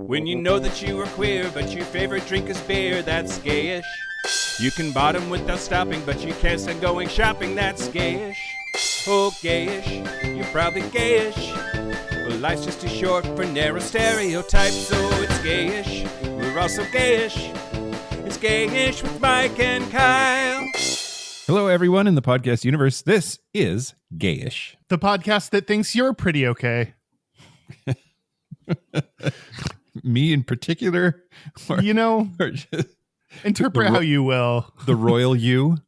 When you know that you are queer, but your favorite drink is beer, that's gayish. You can bottom without stopping, but you can't stand going shopping, that's gayish. Oh, gayish, you're probably gayish. Well, life's just too short for narrow stereotypes, so it's gayish. We're also gayish. It's Gayish with Mike and Kyle. Hello, everyone in the podcast universe. This is Gayish, the podcast that thinks you're pretty okay. Me in particular? Or interpret how you will. The royal you?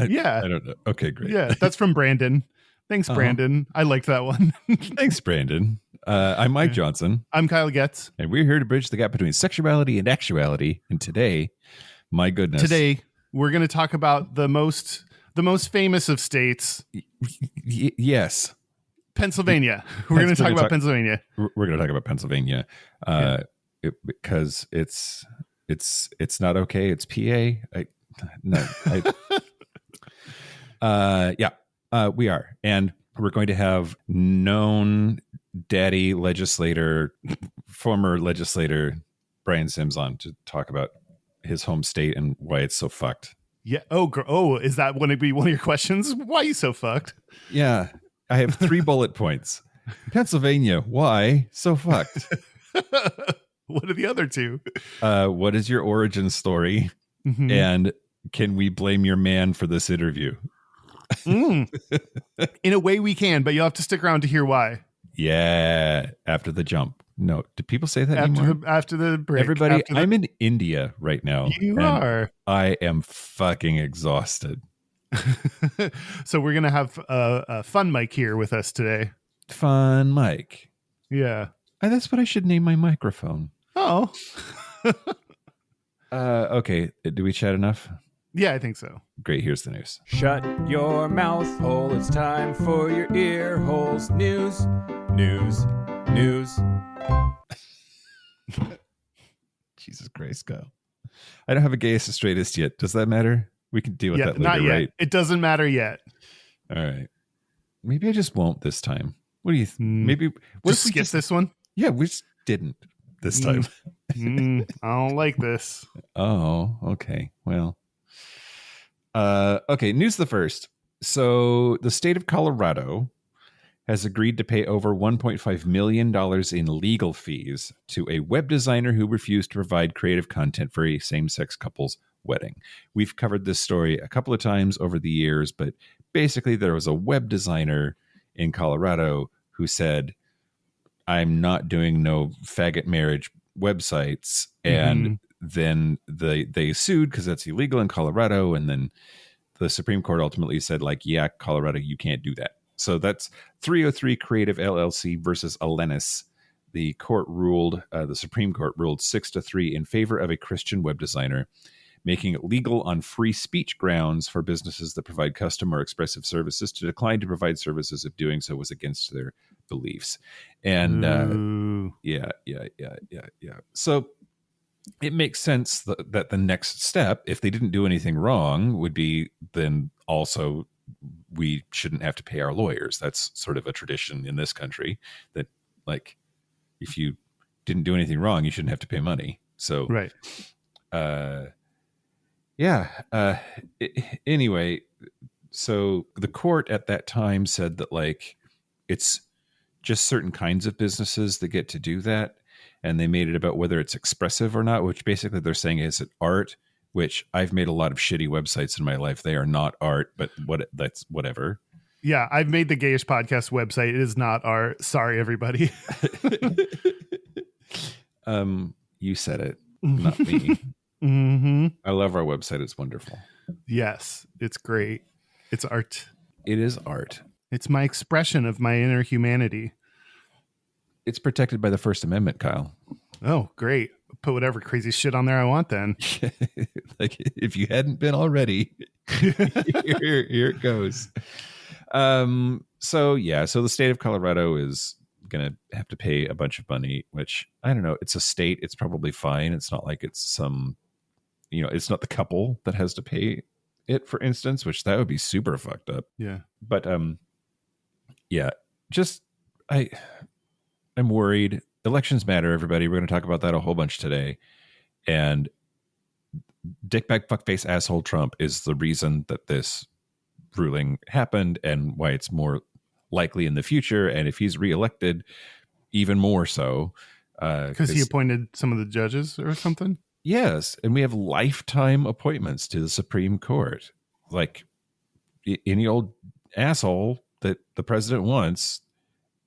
Yeah. I don't know. Okay, great. Yeah, that's from Brandon. Thanks, Brandon. I liked that one. Thanks, Brandon. I'm Mike Johnson. I'm Kyle Getz. And we're here to bridge the gap between sexuality and actuality. And today, my goodness. Today, we're going to talk about the most famous of states. Yes. Pennsylvania. We're going to talk about Pennsylvania. We're going to talk about Pennsylvania because it's not okay. It's PA. We are. And we're going to have known daddy legislator, former legislator Brian Sims on to talk about his home state and why it's so fucked. Yeah. Oh, is that going to be one of your questions? Why are you so fucked? Yeah. I have 3 bullet points. Pennsylvania, why so fucked? What are the other 2? What is your origin story? Mm-hmm. And can we blame your man for this interview? In a way we can, but you'll have to stick around to hear why. Yeah. After the jump. No. Do people say that anymore? After the break. Everybody, I'm in India right now. You are. I am fucking exhausted. So we're going to have a fun Mike here with us today. Fun Mike. Yeah. That's what I should name my microphone. Oh. Okay. Do we chat enough? Yeah, I think so. Great. Here's the news. Shut your mouth hole. It's time for your ear holes. News. Jesus Christ, go. I don't have a Gayest, Straightest yet. Does that matter? We can deal with that later, not yet. Right? It doesn't matter yet. All right. Maybe I just won't this time. What do you think? Maybe we'll skip this one. Yeah, we just didn't this time. I don't like this. Oh, okay. Well, okay. News the first. So the state of Colorado has agreed to pay over $1.5 million in legal fees to a web designer who refused to provide creative content for a same-sex couple's wedding. We've covered this story a couple of times over the years, but basically there was a web designer in Colorado who said, I'm not doing no faggot marriage websites. And then they sued because that's illegal in Colorado. And then the Supreme Court ultimately said, yeah, Colorado, you can't do that. So that's 303 Creative LLC versus Alenis. The Supreme Court ruled 6-3 in favor of a Christian web designer, making it legal on free speech grounds for businesses that provide custom or expressive services to decline to provide services if doing so was against their beliefs. And yeah. So it makes sense that the next step, if they didn't do anything wrong, would be then also we shouldn't have to pay our lawyers. That's sort of a tradition in this country that, if you didn't do anything wrong, you shouldn't have to pay money. So, right. Anyway, so the court at that time said that it's just certain kinds of businesses that get to do that. And they made it about whether it's expressive or not, which basically they're saying is it art, which I've made a lot of shitty websites in my life. They are not art, but that's whatever. Yeah, I've made the Gayish podcast website. It is not art. Sorry, everybody. You said it, not me. Mm-hmm. I love our website. It's wonderful. Yes, it's great. It's art. It is art. It's my expression of my inner humanity. It's protected by the First Amendment, Kyle. Oh, great. Put whatever crazy shit on there I want then. If you hadn't been already, here it goes. So the state of Colorado is going to have to pay a bunch of money, which I don't know. It's a state. It's probably fine. It's not like it's some, it's not the couple that has to pay it, for instance, which that would be super fucked up. Yeah. But, I'm worried elections matter, everybody. We're going to talk about that a whole bunch today. And dickbag fuckface asshole Trump is the reason that this ruling happened and why it's more likely in the future. And if he's reelected, even more so. Because he appointed some of the judges or something? Yes. And we have lifetime appointments to the Supreme Court. Like any old asshole that the president wants,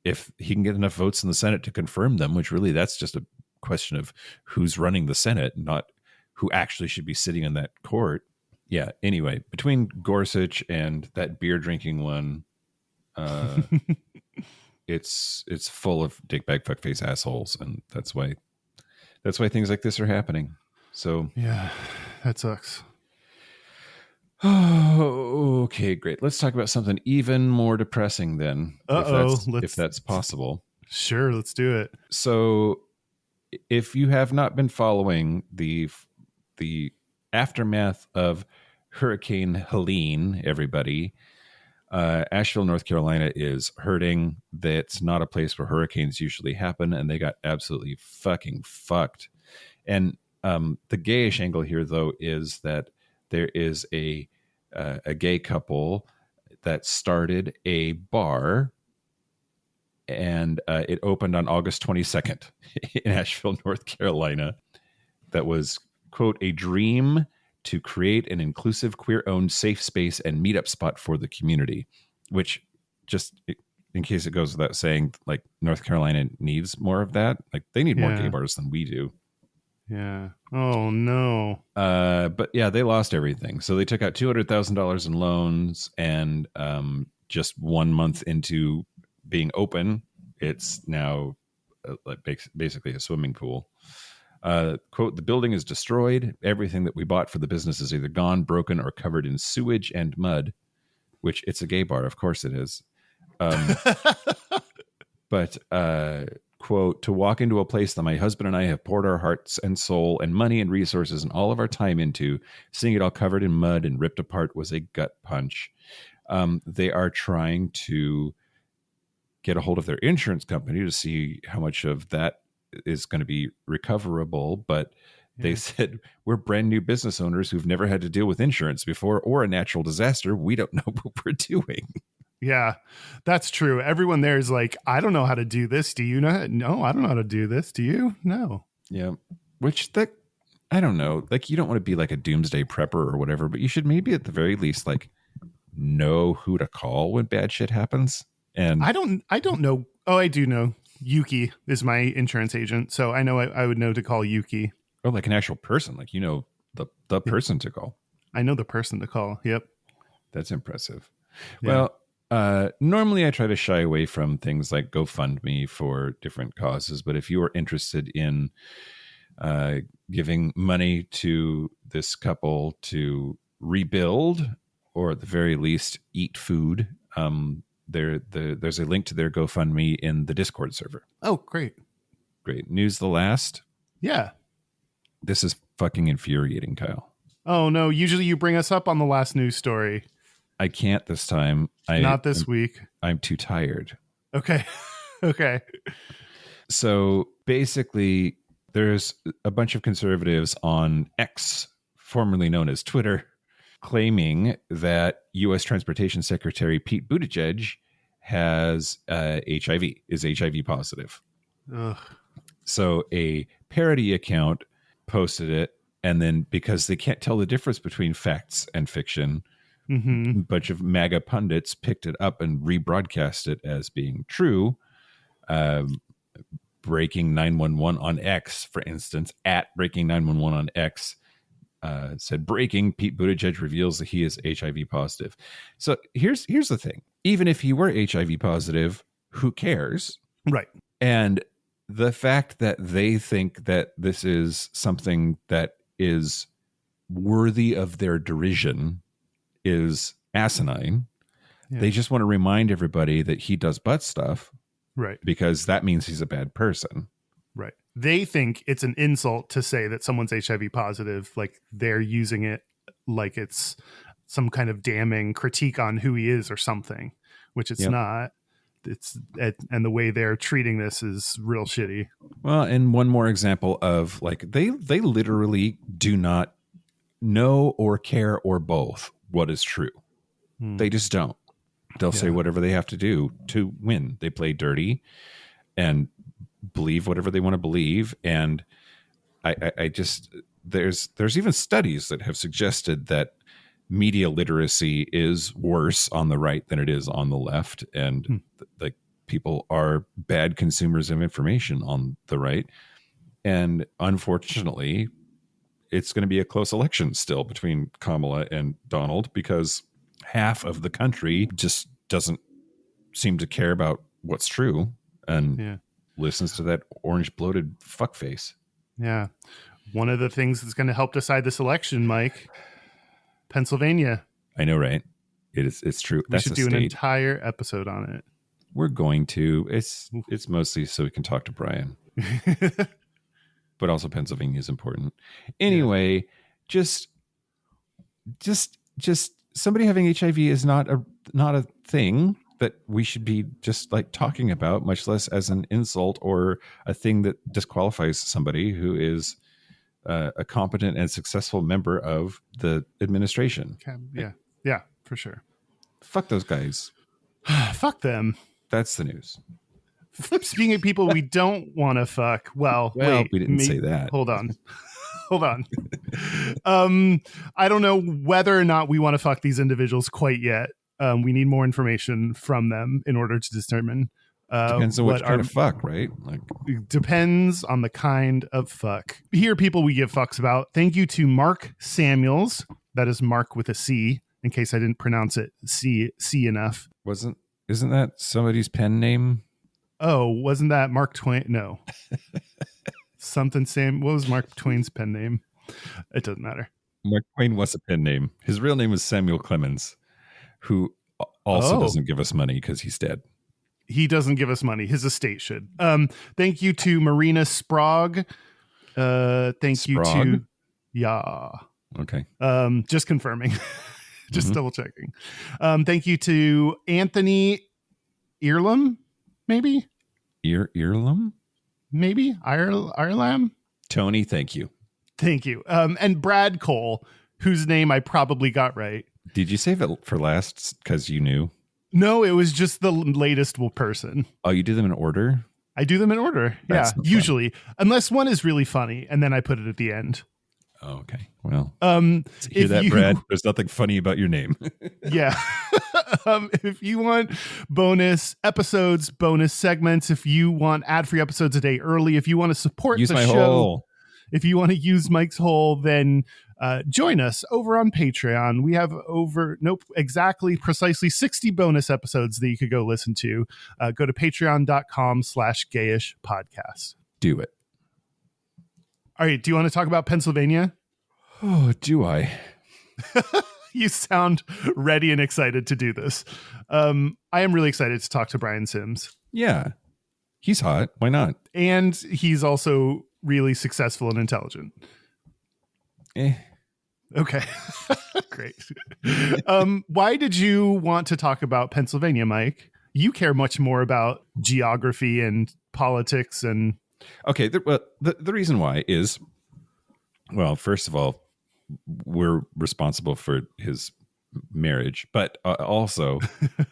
if he can get enough votes in the Senate to confirm them, which really that's just a question of who's running the Senate, not who actually should be sitting in that court. Yeah. Anyway, between Gorsuch and that beer drinking one, it's full of dickbag fuckface assholes, and that's why things like this are happening. So yeah, that sucks. Oh, okay, great. Let's talk about something even more depressing then, if that's possible. Sure, let's do it. So, if you have not been following the aftermath of Hurricane Helene, everybody, Asheville, North Carolina is hurting. That's not a place where hurricanes usually happen, and they got absolutely fucking fucked. And the gayish angle here, though, is that there is a gay couple that started a bar, and it opened on August 22nd in Asheville, North Carolina. That was, quote, a dream to create an inclusive, queer-owned safe space and meetup spot for the community, which, just in case it goes without saying, like, North Carolina needs more of that. Like, they need more gay bars than we do. Yeah. Oh, no. But yeah, they lost everything. So they took out $200,000 in loans, and just 1 month into being open, it's now like basically a swimming pool. Quote, the building is destroyed. Everything that we bought for the business is either gone, broken, or covered in sewage and mud, which it's a gay bar. Of course it is. But, quote, to walk into a place that my husband and I have poured our hearts and soul and money and resources and all of our time into, seeing it all covered in mud and ripped apart was a gut punch. They are trying to get a hold of their insurance company to see how much of that is going to be recoverable, but they said, we're brand new business owners who've never had to deal with insurance before or a natural disaster. We don't know what we're doing. Yeah, that's true. Everyone there is like, I don't know how to do this. Do you know? No, I don't know how to do this. Do you? No. Yeah. Which that, I don't know. Like, you don't want to be like a doomsday prepper or whatever, but you should maybe at the very least, like, know who to call when bad shit happens. And I don't know. Oh, I do know. Yuki is my insurance agent. So I know I would know to call Yuki. Oh, like an actual person. Like, you know, the person to call. I know the person to call. Yep. That's impressive. Yeah. Well, normally I try to shy away from things like GoFundMe for different causes. But if you are interested in giving money to this couple to rebuild, or at the very least eat food, there's a link to their GoFundMe in the Discord server. Oh, great. Great. News the last. Yeah. This is fucking infuriating, Kyle. Oh, no. Usually you bring us up on the last news story. I can't this time. Not this week. I'm too tired. Okay. Okay. So basically, there's a bunch of conservatives on X, formerly known as Twitter, claiming that U.S. Transportation Secretary Pete Buttigieg has HIV, is HIV positive. Ugh. So a parody account posted it, and then because they can't tell the difference between facts and fiction, a bunch of MAGA pundits picked it up and rebroadcast it as being true. Breaking 911 on X, for instance, at Breaking 911 on X, said, breaking, Pete Buttigieg reveals that he is HIV positive. So here's the thing. Even if he were HIV positive, who cares? Right. And the fact that they think that this is something that is worthy of their derision is asinine. Yeah. They just want to remind everybody that he does butt stuff. Right. Because that means he's a bad person. Right. They think it's an insult to say that someone's HIV positive. Like, they're using it like it's some kind of damning critique on who he is or something, which it's not. and the way they're treating this is real shitty. Well, and one more example of like they literally do not know or care or both what is true. They just don't. They'll say whatever they have to do to win. They play dirty and believe whatever they want to believe. And I just there's even studies that have suggested that media literacy is worse on the right than it is on the left, and like people are bad consumers of information on the right. And unfortunately, it's going to be a close election still between Kamala and Donald, because half of the country just doesn't seem to care about what's true and listens to that orange bloated fuckface. Yeah. One of the things that's going to help decide this election, Mike, Pennsylvania. I know, right? It's true. We should do an entire episode on it. We're going to. It's mostly so we can talk to Brian. But also Pennsylvania is important. Anyway, just somebody having HIV is not a thing that we should be just like talking about, much less as an insult or a thing that disqualifies somebody who is a competent and successful member of the administration. Okay. Yeah, for sure. Fuck those guys. Fuck them. That's the news. Speaking of people we don't want to fuck, wait, we didn't say that. Hold on. I don't know whether or not we want to fuck these individuals quite yet. We need more information from them in order to determine. Depends on what kind of fuck, right? Like, depends on the kind of fuck. Here are people we give fucks about. Thank you to Mark Samuels. That is Mark with a C, in case I didn't pronounce it C enough. Isn't that somebody's pen name? Oh, wasn't that Mark Twain? No. Something Sam. What was Mark Twain's pen name? It doesn't matter. Mark Twain was a pen name. His real name was Samuel Clemens, who also doesn't give us money because he's dead. He doesn't give us money. His estate should. Thank you to Marina Sprague. Thank you to Okay. Just confirming. Just double checking. Thank you to Anthony Earlam, maybe? Earlam? Maybe? Irelam? Tony, thank you. Thank you. And Brad Cole, whose name I probably got right. Did you save it for last because you knew? No, it was just the latest person. Oh, you do them in order? I do them in order. That's usually. Unless one is really funny, and then I put it at the end. Oh, okay. Well, hear that, Brad? There's nothing funny about your name. Yeah. If you want bonus episodes, bonus segments, if you want ad-free episodes a day early, if you want to support the show, hole. If you want to use Mike's hole, then join us over on Patreon. We have precisely 60 bonus episodes that you could go listen to. Go to patreon.com/Gayish podcast. Do it. All right. Do you want to talk about Pennsylvania? Oh, do I? You sound ready and excited to do this. I am really excited to talk to Brian Sims. Yeah. He's hot. Why not? And he's also really successful and intelligent. Okay. Great. Why did you want to talk about Pennsylvania, Mike? You care much more about geography and politics and... Okay. The reason why is, well, first of all, we're responsible for his marriage, but also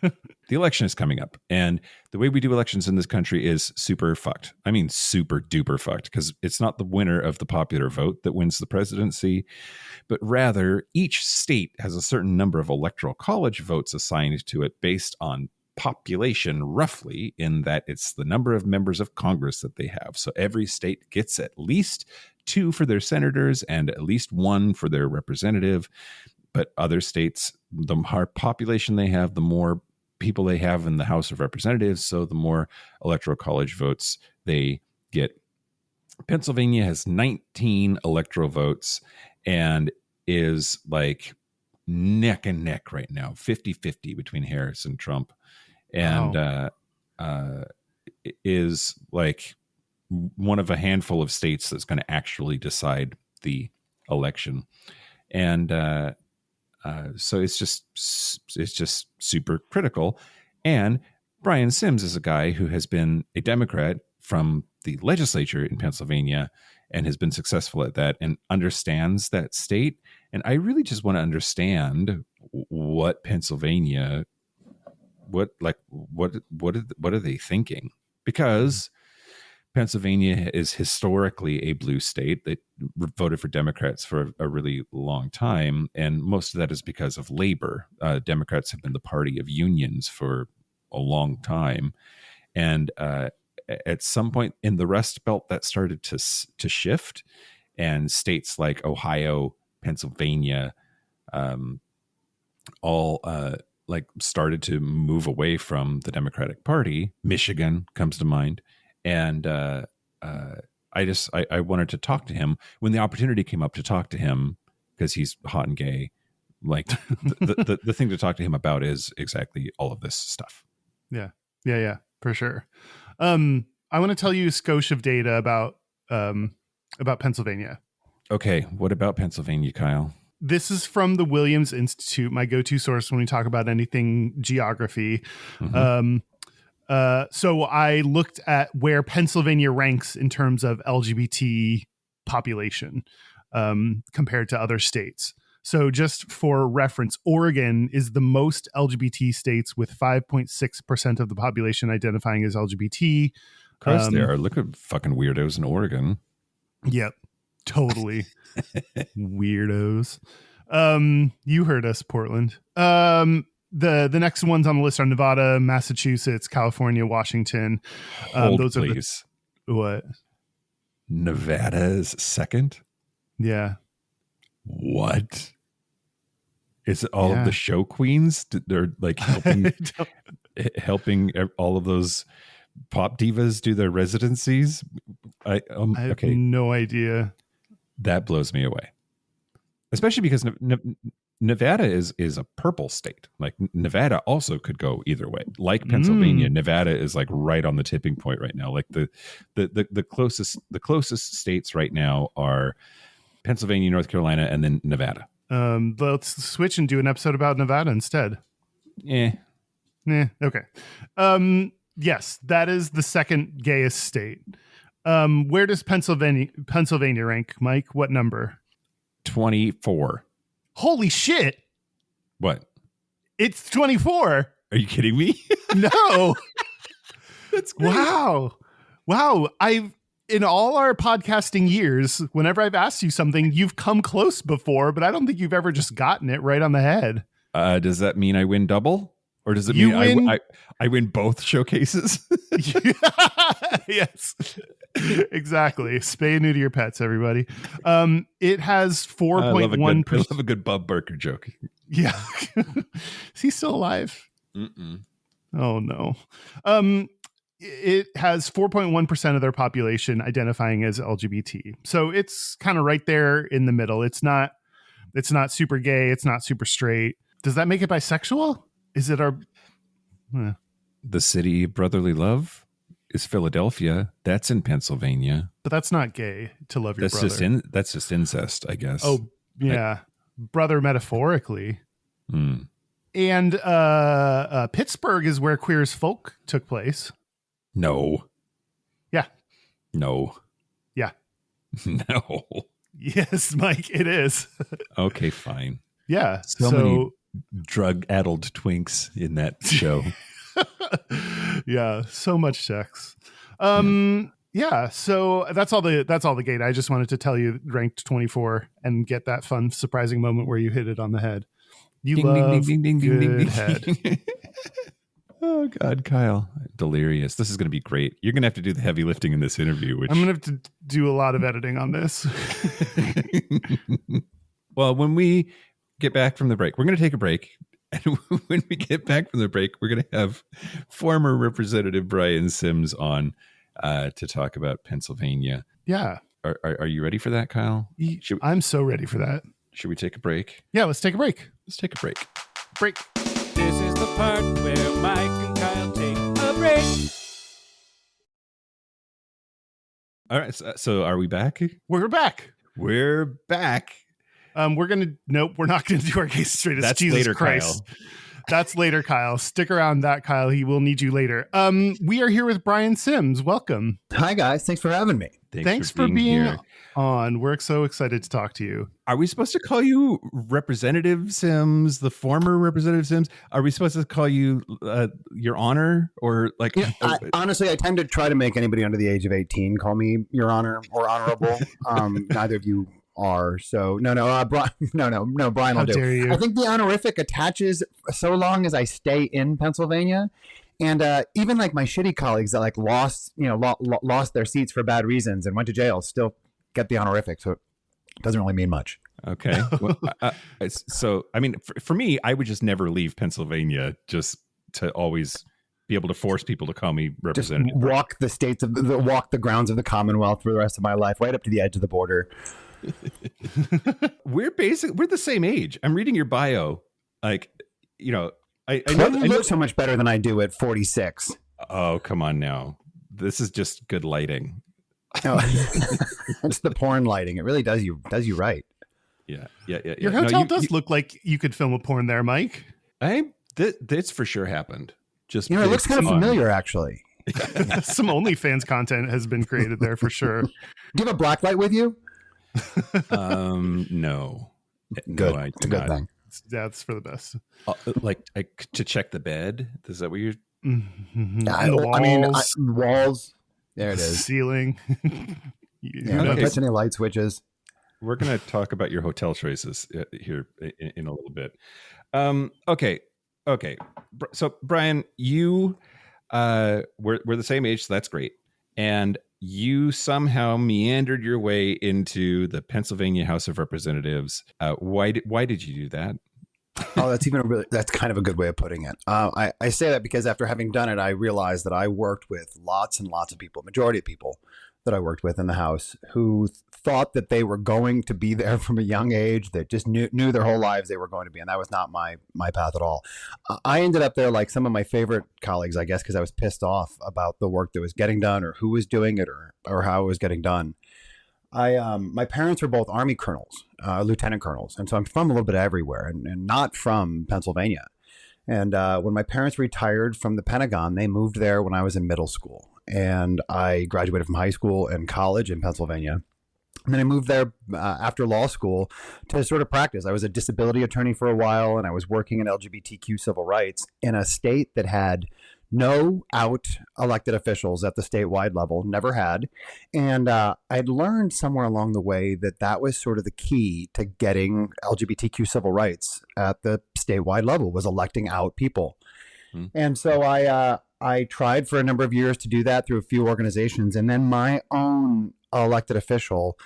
the election is coming up, and the way we do elections in this country is super fucked. I mean, super duper fucked, because it's not the winner of the popular vote that wins the presidency, but rather each state has a certain number of electoral college votes assigned to it based on population, roughly, in that it's the number of members of Congress that they have. So every state gets at least 2 for their senators and at least 1 for their representative. But other states, the more population they have, the more people they have in the House of Representatives, so the more electoral college votes they get. Pennsylvania has 19 electoral votes and is like neck and neck right now, 50-50 between Harris and Trump. And is like one of a handful of states that's going to actually decide the election. And so it's just super critical. And Brian Sims is a guy who has been a Democrat from the legislature in Pennsylvania and has been successful at that and understands that state. And I really just want to understand what Pennsylvania, what are they thinking? Because Pennsylvania is historically a blue state that voted for Democrats for a really long time. And most of that is because of labor. Democrats have been the party of unions for a long time. And at some point in the Rust Belt, that started to shift. And states like Ohio, Pennsylvania, all like started to move away from the Democratic Party. Michigan comes to mind. And I wanted to talk to him when the opportunity came up to talk to him because he's hot and gay. Like the thing to talk to him about is exactly all of this stuff. Yeah, for sure. I want to tell you a skosh of data about Pennsylvania. Okay, what about Pennsylvania, Kyle? This is from the Williams Institute, my go-to source when we talk about anything geography. Mm-hmm. So I looked at where Pennsylvania ranks in terms of LGBT population compared to other states. So just for reference, Oregon is the most LGBT states with 5.6% of the population identifying as LGBT. Of course they are. Look at fucking weirdos in Oregon. Yep, totally. Weirdos. You heard us, Portland. The next ones on the list are Nevada, Massachusetts, California, Washington. Those please. Are what? Nevada is second? Yeah. What? Is it all of the show queens? They're like helping all of those pop divas do their residencies? I have no idea. That blows me away. Especially because Nevada is a purple state. Like Nevada also could go either way. Like Pennsylvania, Nevada is like right on the tipping point right now. Like the closest states right now are Pennsylvania, North Carolina, and then Nevada. Let's switch and do an episode about Nevada instead. Okay. Yes, that is the second gayest state. Where does Pennsylvania rank, Mike? What number? 24. Holy shit. What? It's 24. Are you kidding me? No. That's great. Wow. In all our podcasting years, whenever I've asked you something, you've come close before, but I don't think you've ever just gotten it right on the head. Does that mean I win double? Or does it mean I win both showcases? Yes, exactly. Spay and neuter your pets, everybody. It has 4.1%. I love a good Bob Barker joke. Yeah. Is he still alive? Mm-mm. Oh, no. It has 4.1% of their population identifying as LGBT. So it's kind of right there in the middle. It's not super gay. It's not super straight. Does that make it bisexual? Is it our... The city of brotherly love is Philadelphia. That's in Pennsylvania. But that's not gay to love your brother. That's just incest, I guess. Oh, yeah. Brother metaphorically. Mm. And Pittsburgh is where Queer as Folk took place. No. Yeah. No. Yeah. No. Yes, Mike, it is. Okay, fine. Yeah. So many drug-addled twinks in that show. Yeah, so much sex. Yeah, so that's all the gate. I just wanted to tell you ranked 24 and get that fun surprising moment where you hit it on the head. You ding, love ding, ding, ding, good ding, ding, head. Oh God, Kyle, delirious. This is going to be great. You're going to have to do the heavy lifting in this interview. I'm going to have to do a lot of editing on this. Well, when we get back from the break, we're going to take a break. And when we get back from the break, we're going to have former Representative Brian Sims on to talk about Pennsylvania. Yeah. Are you ready for that, Kyle? I'm so ready for that. Should we take a break? Yeah, let's take a break. Let's take a break. Break. This is the part where Mike and Kyle take a break. All right. So are we back? We're back. We're back. Nope, we're not gonna do our Gayest, Straightest. That's Jesus later, Christ. Kyle. That's later, Kyle. Stick around, Kyle. He will need you later. We are here with Brian Sims. Welcome. Hi, guys. Thanks for having me. Thanks for being here on. We're so excited to talk to you. Are we supposed to call you Representative Sims, the former Representative Sims? Are we supposed to call you Your Honor, or like? Honestly, I tend to try to make anybody under the age of 18 call me Your Honor or Honorable. Neither of you are. So no, Brian will do. Dare you. I think the honorific attaches so long as I stay in Pennsylvania. And even like my shitty colleagues that like lost their seats for bad reasons and went to jail still get the honorific. So it doesn't really mean much. Okay. Well, so, I mean, for me, I would just never leave Pennsylvania just to always be able to force people to call me representative. Just walk the grounds of the Commonwealth for the rest of my life, right up to the edge of the border. We're the same age. I'm reading your bio. Like, I know you look so much better than I do at 46. Oh, come on now. This is just good lighting. No, it's the porn lighting. It really does you right. Yeah. Your hotel does look like you could film a porn there, Mike. This for sure happened. Just it looks kind of familiar, actually. Some OnlyFans content has been created there for sure. Do you have a blacklight with you? No. Good. No, it's a good thing. That's for the best. To check the bed. Is that what you're? Mm-hmm. Walls. There it is. Ceiling. Don't touch any light switches. We're going to talk about your hotel choices here in a little bit. Okay. So Brian, you we're the same age, so that's great. And you somehow meandered your way into the Pennsylvania House of Representatives. Why did you do that? Oh, that's kind of a good way of putting it. I say that because after having done it, I realized that I worked with lots and lots of people, majority of people that I worked with in the House who thought that they were going to be there from a young age, that just knew their whole lives they were going to be. And that was not my path at all. I ended up there like some of my favorite colleagues, I guess, because I was pissed off about the work that was getting done or who was doing it or how it was getting done. My parents were both Army colonels, lieutenant colonels. And so I'm from a little bit everywhere and not from Pennsylvania. And when my parents retired from the Pentagon, they moved there when I was in middle school. And I graduated from high school and college in Pennsylvania. And then I moved there after law school to sort of practice. I was a disability attorney for a while, and I was working in LGBTQ civil rights in a state that had no out elected officials at the statewide level, never had. And I'd learned somewhere along the way that was sort of the key to getting LGBTQ civil rights at the statewide level, was electing out people. And so I tried for a number of years to do that through a few organizations. And then my own elected official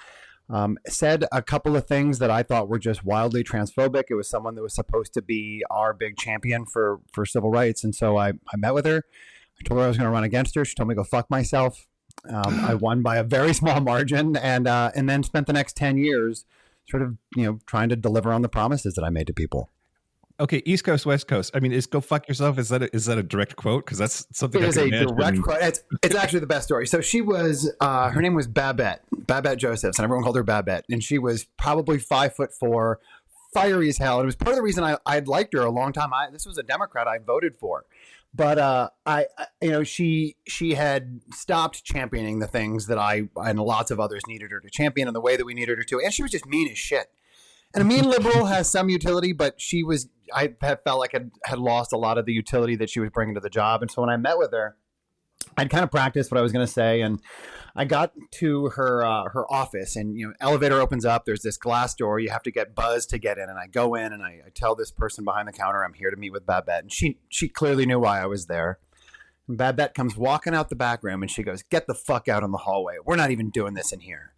said a couple of things that I thought were just wildly transphobic. It was someone that was supposed to be our big champion for civil rights. And so I met with her. I told her I was going to run against her. She told me to go fuck myself. I won by a very small margin and then spent the next 10 years sort of, trying to deliver on the promises that I made to people. Okay, East Coast, West Coast. I mean, go fuck yourself. Is that a direct quote? Because that's something. It is a direct quote. It's actually the best story. So she was, her name was Babette Josephs, and everyone called her Babette. And she was probably 5'4", fiery as hell. And it was part of the reason I'd liked her a long time. This was a Democrat I voted for, but she had stopped championing the things that I and lots of others needed her to champion in the way that we needed her to, and she was just mean as shit. And a mean liberal has some utility, but I felt like I had lost a lot of the utility that she was bringing to the job. And so when I met with her, I'd kind of practiced what I was going to say. And I got to her office, and, elevator opens up. There's this glass door. You have to get buzzed to get in. And I go in and I tell this person behind the counter, I'm here to meet with Babette. And she clearly knew why I was there. And Babette comes walking out the back room and she goes, "Get the fuck out in the hallway. We're not even doing this in here."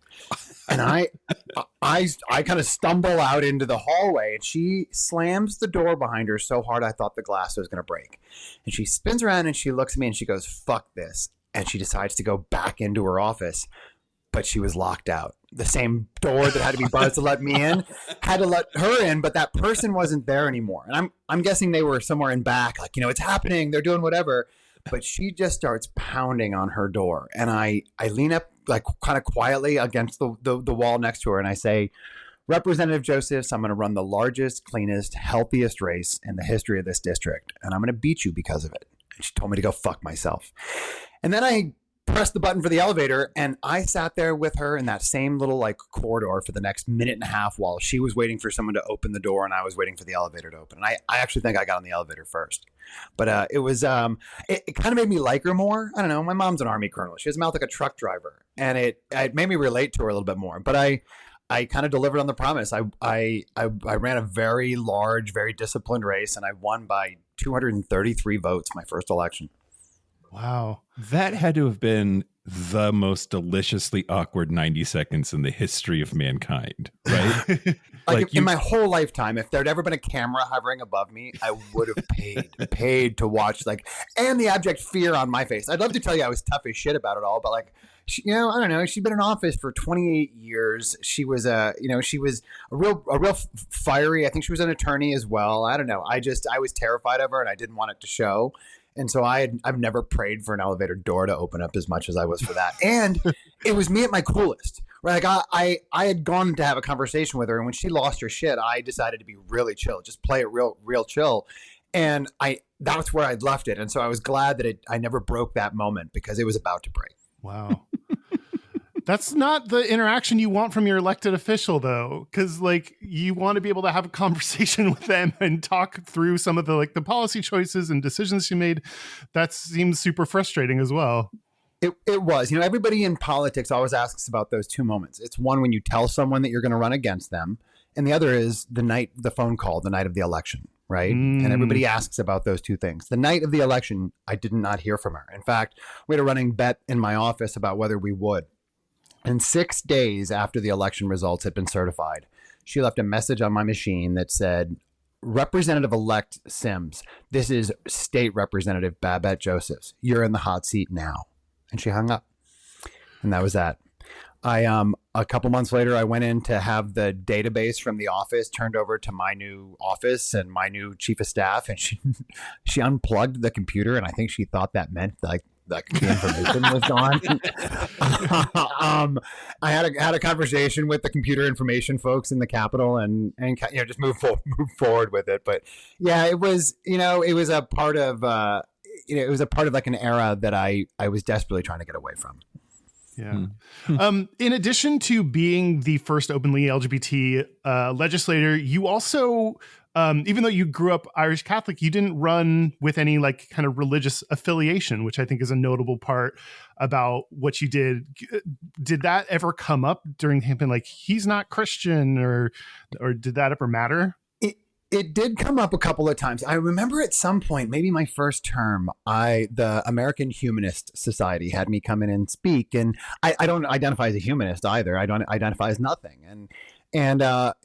And I kind of stumble out into the hallway, and she slams the door behind her so hard I thought the glass was going to break. And she spins around and she looks at me and she goes, "Fuck this." And she decides to go back into her office, but she was locked out. The same door that had to be buzzed to let me in had to let her in, but that person wasn't there anymore. And I'm guessing they were somewhere in back, like, it's happening. They're doing whatever. But she just starts pounding on her door. And I lean up like kind of quietly against the wall next to her. And I say, Representative Josephs, I'm going to run the largest, cleanest, healthiest race in the history of this district, and I'm going to beat you because of it. And she told me to go fuck myself. And then I pressed the button for the elevator, and I sat there with her in that same little like corridor for the next minute and a half while she was waiting for someone to open the door and I was waiting for the elevator to open. And I actually think I got on the elevator first. But it was it kind of made me like her more. I don't know. My mom's an Army colonel. She has a mouth like a truck driver, and it made me relate to her a little bit more. But I kind of delivered on the promise. I ran a very large, very disciplined race, and I won by 233 votes my first election. Wow. That had to have been the most deliciously awkward 90 seconds in the history of mankind, right? In my whole lifetime, if there'd ever been a camera hovering above me, I would have paid to watch, and the abject fear on my face. I'd love to tell you I was tough as shit about it all, but I don't know. She'd been in office for 28 years. She was she was a real fiery. I think she was an attorney as well. I don't know. I was terrified of her, and I didn't want it to show. And so I've never prayed for an elevator door to open up as much as I was for that. And it was me at my coolest, right? I had gone to have a conversation with her, and when she lost her shit, I decided to be really chill, just play it real chill. And that's where I'd left it. And so I was glad that I never broke that moment because it was about to break. Wow. That's not the interaction you want from your elected official, though, because you want to be able to have a conversation with them and talk through some of the policy choices and decisions she made. That seems super frustrating as well. It was. Everybody in politics always asks about those two moments. It's one when you tell someone that you're going to run against them, and the other is the phone call, the night of the election, right? And everybody asks about those two things. The night of the election, I did not hear from her. In fact, we had a running bet in my office about whether we would. And 6 days after the election results had been certified, she left a message on my machine that said, Representative-elect Sims, this is State Representative Babette Josephs. You're in the hot seat now. And she hung up. And that was that. A couple months later, I went in to have the database from the office turned over to my new office and my new chief of staff. And she unplugged the computer. And I think she thought that meant that the information was gone. I had a conversation with the computer information folks in the Capitol and just move forward with it. But yeah, it was a part of an era that I was desperately trying to get away from. Yeah. In addition to being the first openly LGBT legislator, you also, even though you grew up Irish Catholic, you didn't run with any kind of religious affiliation, which I think is a notable part about what you did. Did that ever come up during the campaign? He's not Christian, or did that ever matter? It did come up a couple of times. I remember at some point, maybe my first term, the American Humanist Society had me come in and speak. And I don't identify as a humanist either. I don't identify as nothing. And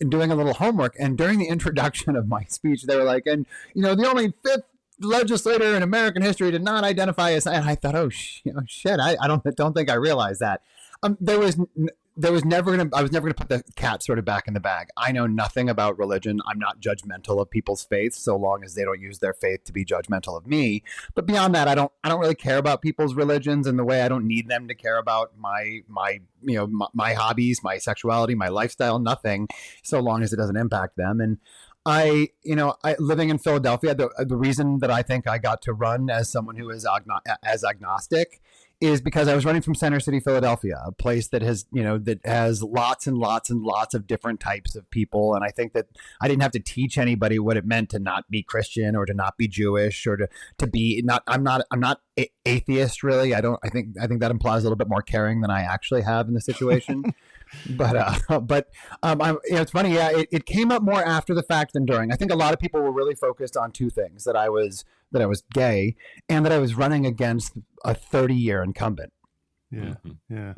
doing a little homework. And during the introduction of my speech, they were like, and the only fifth legislator in American history did not identify as. And I thought, oh shit, I don't think I realized that. I was never gonna put the cat sort of back in the bag. I know nothing about religion. I'm not judgmental of people's faith, so long as they don't use their faith to be judgmental of me. But beyond that, I don't really care about people's religions in the way I don't need them to care about my hobbies, my sexuality, my lifestyle, nothing, so long as it doesn't impact them. And I living in Philadelphia, the reason that I think I got to run as someone who is agnostic is because I was running from Center City, Philadelphia, a place that has lots and lots and lots of different types of people. And I think that I didn't have to teach anybody what it meant to not be Christian or to not be Jewish or to be not. I'm not atheist, really. I think that implies a little bit more caring than I actually have in the situation. But it's funny. Yeah, it came up more after the fact than during. I think a lot of people were really focused on two things: that I was gay and that I was running against a 30-year incumbent. Yeah. Yeah.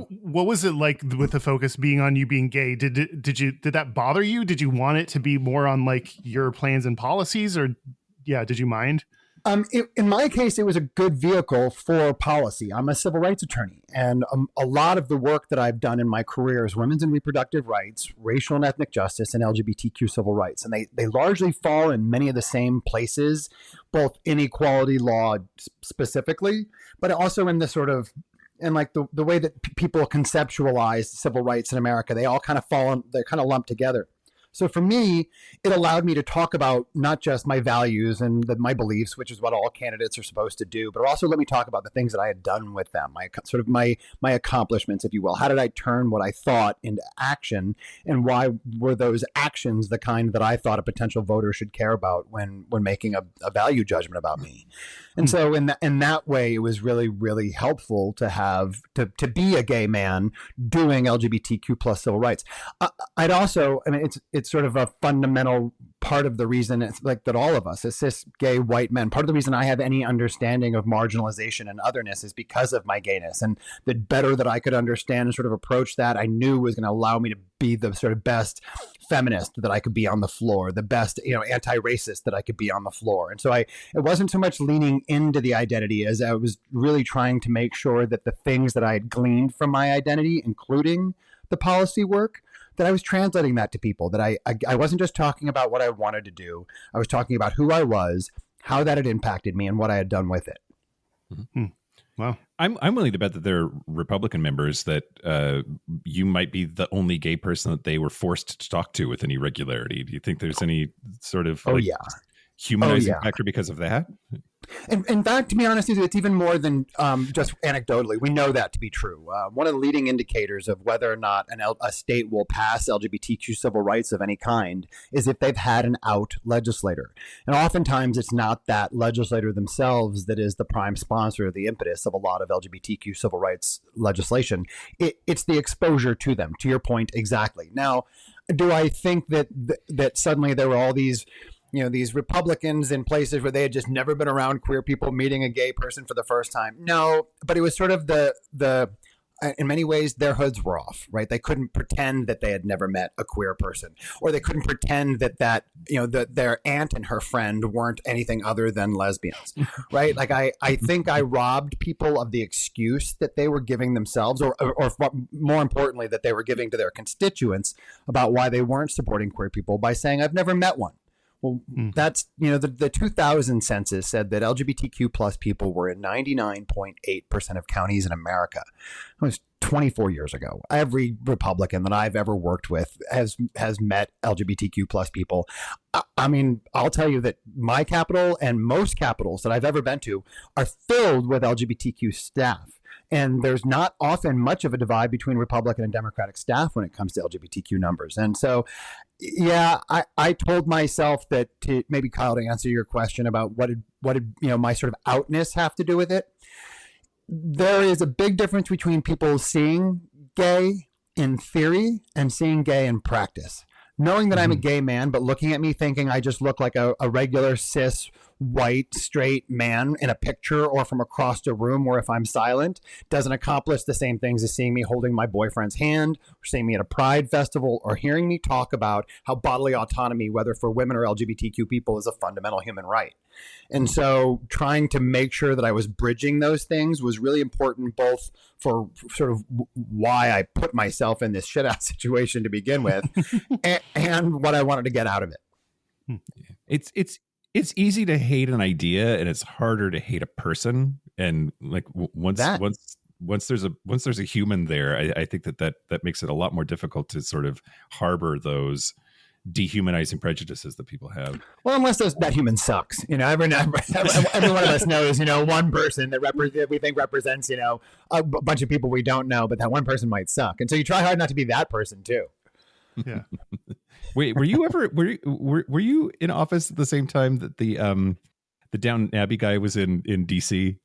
What was it like with the focus being on you being gay? Did that bother you? Did you want it to be more on your plans and policies, or did you mind? In my case, it was a good vehicle for policy. I'm a civil rights attorney, and a lot of the work that I've done in my career is women's and reproductive rights, racial and ethnic justice, and LGBTQ civil rights. And they largely fall in many of the same places, both inequality law specifically, but also in the sort of and like the way that people conceptualize civil rights in America, they all kind of they're kind of lumped together. So for me, it allowed me to talk about not just my values and my beliefs, which is what all candidates are supposed to do, but also let me talk about the things that I had done with them, my accomplishments, if you will. How did I turn what I thought into action, and why were those actions the kind that I thought a potential voter should care about when making a value judgment about me? And so in that way, it was really, really helpful to have to be a gay man doing LGBTQ plus civil rights. I'd also, I mean, it's sort of a fundamental part of the reason, it's like that all of us as cis gay white men, part of the reason I have any understanding of marginalization and otherness is because of my gayness. And the better that I could understand and sort of approach that, I knew was going to allow me to be the sort of best feminist that I could be on the floor, the best, anti-racist that I could be on the floor. And so it wasn't so much leaning into the identity as I was really trying to make sure that the things that I had gleaned from my identity, including the policy work, that I was translating that to people, that I wasn't just talking about what I wanted to do. I was talking about who I was, how that had impacted me, and what I had done with it. Mm-hmm. Wow. I'm willing to bet that there are Republican members that you might be the only gay person that they were forced to talk to with any regularity. Do you think there's any sort of humanizing factor because of that? In fact, to be honest with you, it's even more than just anecdotally. We know that to be true. One of the leading indicators of whether or not a state will pass LGBTQ civil rights of any kind is if they've had an out legislator. And oftentimes it's not that legislator themselves that is the prime sponsor, the impetus of a lot of LGBTQ civil rights legislation. It's the exposure to them, to your point exactly. Now, do I think that suddenly there were all these Republicans in places where they had just never been around queer people meeting a gay person for the first time? No, but it was sort of the in many ways their hoods were off, right? They couldn't pretend that they had never met a queer person, or they couldn't pretend that their aunt and her friend weren't anything other than lesbians, right? Like I think I robbed people of the excuse that they were giving themselves, or more importantly, that they were giving to their constituents about why they weren't supporting queer people by saying, I've never met one. Well, that's, the 2000 census said that LGBTQ plus people were in 99.8% of counties in America. It was 24 years ago. Every Republican that I've ever worked with has met LGBTQ plus people. I mean, I'll tell you that my capital and most capitals that I've ever been to are filled with LGBTQ staff. And there's not often much of a divide between Republican and Democratic staff when it comes to LGBTQ numbers. And so, yeah, I told myself that to maybe, Kyle, to answer your question about what did my sort of outness have to do with it. There is a big difference between people seeing gay in theory and seeing gay in practice. Knowing that I'm a gay man, but looking at me thinking I just look like a regular cis white straight man in a picture or from across a room, or if I'm silent, doesn't accomplish the same things as seeing me holding my boyfriend's hand, or seeing me at a pride festival, or hearing me talk about how bodily autonomy, whether for women or LGBTQ people, is a fundamental human right. And so trying to make sure that I was bridging those things was really important, both for sort of why I put myself in this shit out situation to begin with and what I wanted to get out of it. It's easy to hate an idea, and it's harder to hate a person. And like once there's a human there, I think that makes it a lot more difficult to sort of harbor those dehumanizing prejudices that people have. Well, unless that human sucks, every one of us knows, one person that we think represents, a bunch of people we don't know, but that one person might suck, and so you try hard not to be that person too. Yeah. Wait, were you in office at the same time that the Downton Abbey guy was in DC?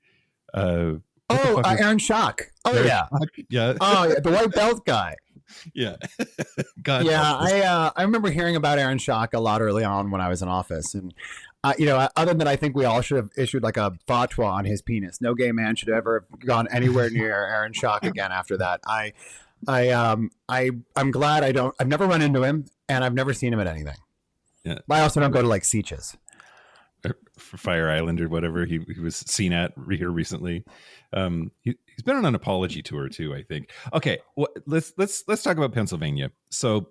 Aaron Schock. Oh yeah. Yeah. Oh yeah, the white belt guy. Yeah. God. Yeah, I remember hearing about Aaron Schock a lot early on when I was in office, and other than I think we all should have issued like a fatwa on his penis. No gay man should have ever gone anywhere near Aaron Schock again after that. I'm glad I've never run into him, and I've never seen him at anything. Yeah. I also don't go to like Sieges. For Fire Island or whatever he was seen at here recently. He's been on an apology tour too, I think. Okay, well, let's talk about Pennsylvania. So